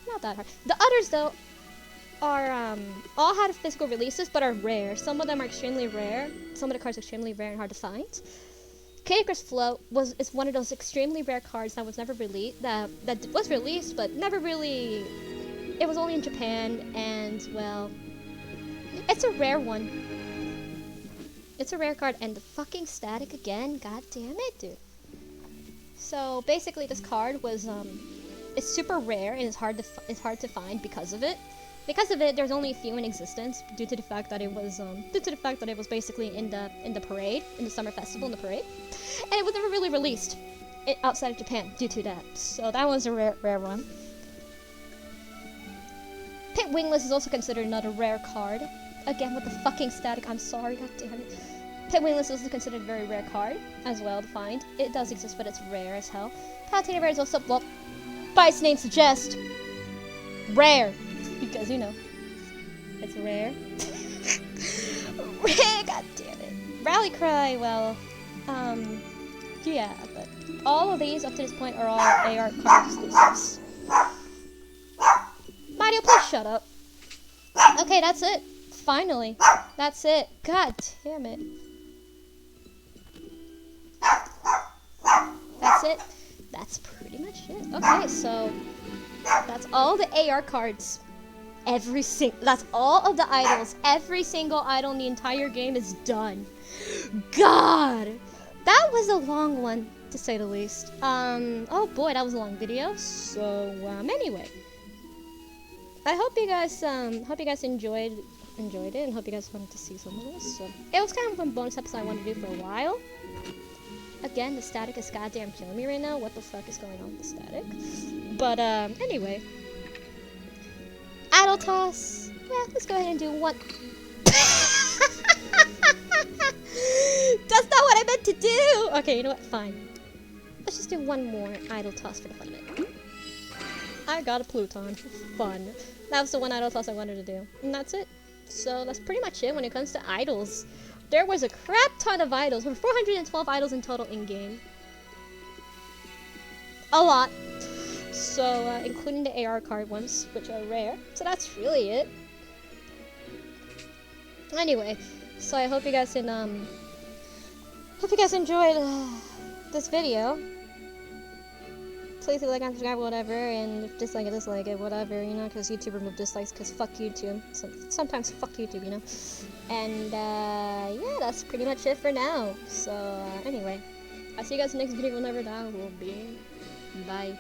not that hard. The others though are all had physical releases but are rare. Some of them are extremely rare. Some of the cards are extremely rare and hard to find. Icarus Float is one of those extremely rare cards that was never released. That was released, but never really. It was only in Japan, and well, it's a rare one. It's a rare card, and the fucking static again. God damn it, dude. So basically, this card was it's super rare and it's hard to find because of it. Because of it, there's only a few in existence due to the fact that it was basically in the parade, in the summer festival, in the parade, and it was never really released outside of Japan due to that. So that was a rare one. Pit Wingless is also considered another rare card. Again with the fucking static. I'm sorry, god damn it. Pit Wingless is also considered a very rare card as well to find. It does exist, but it's rare as hell. Palutena Rare is also, well, by its name suggests, rare. Because, it's rare. Rare, god damn it. Rally Cry, well, yeah, but all of these up to this point are all AR card exclusives. Mario, please shut up. Okay, that's it. Finally. That's it. God damn it. That's it. That's pretty much it. Okay, so that's all the AR cards. That's all of the idols. Every single idol in the entire game is done. God! That was a long one, to say the least. Oh boy, that was a long video. So, anyway. I hope you guys enjoyed it, and hope you guys wanted to see some of this. So, it was kind of a bonus episode I wanted to do for a while. Again, the static is goddamn killing me right now. What the fuck is going on with the static? But, anyway. Idle toss. Yeah, let's go ahead and do one. That's not what I meant to do! Okay, you know what? Fine. Let's just do one more idle toss for the fun of it. I got a Pluton. Fun. That was the one idle toss I wanted to do. And that's it. So that's pretty much it when it comes to idols. There was a crap ton of idols. There were 412 idols in total in-game. A lot. So, including the AR card ones, which are rare. So that's really it. Anyway, so I hope you guys can, Hope you guys enjoyed this video. Please leave a like and subscribe, whatever, and if dislike it, whatever, you know, because YouTube removed dislikes, because fuck YouTube. So, sometimes fuck YouTube, you know. And, yeah, that's pretty much it for now. So, anyway, I'll see you guys in the next video whenever that will be. Bye.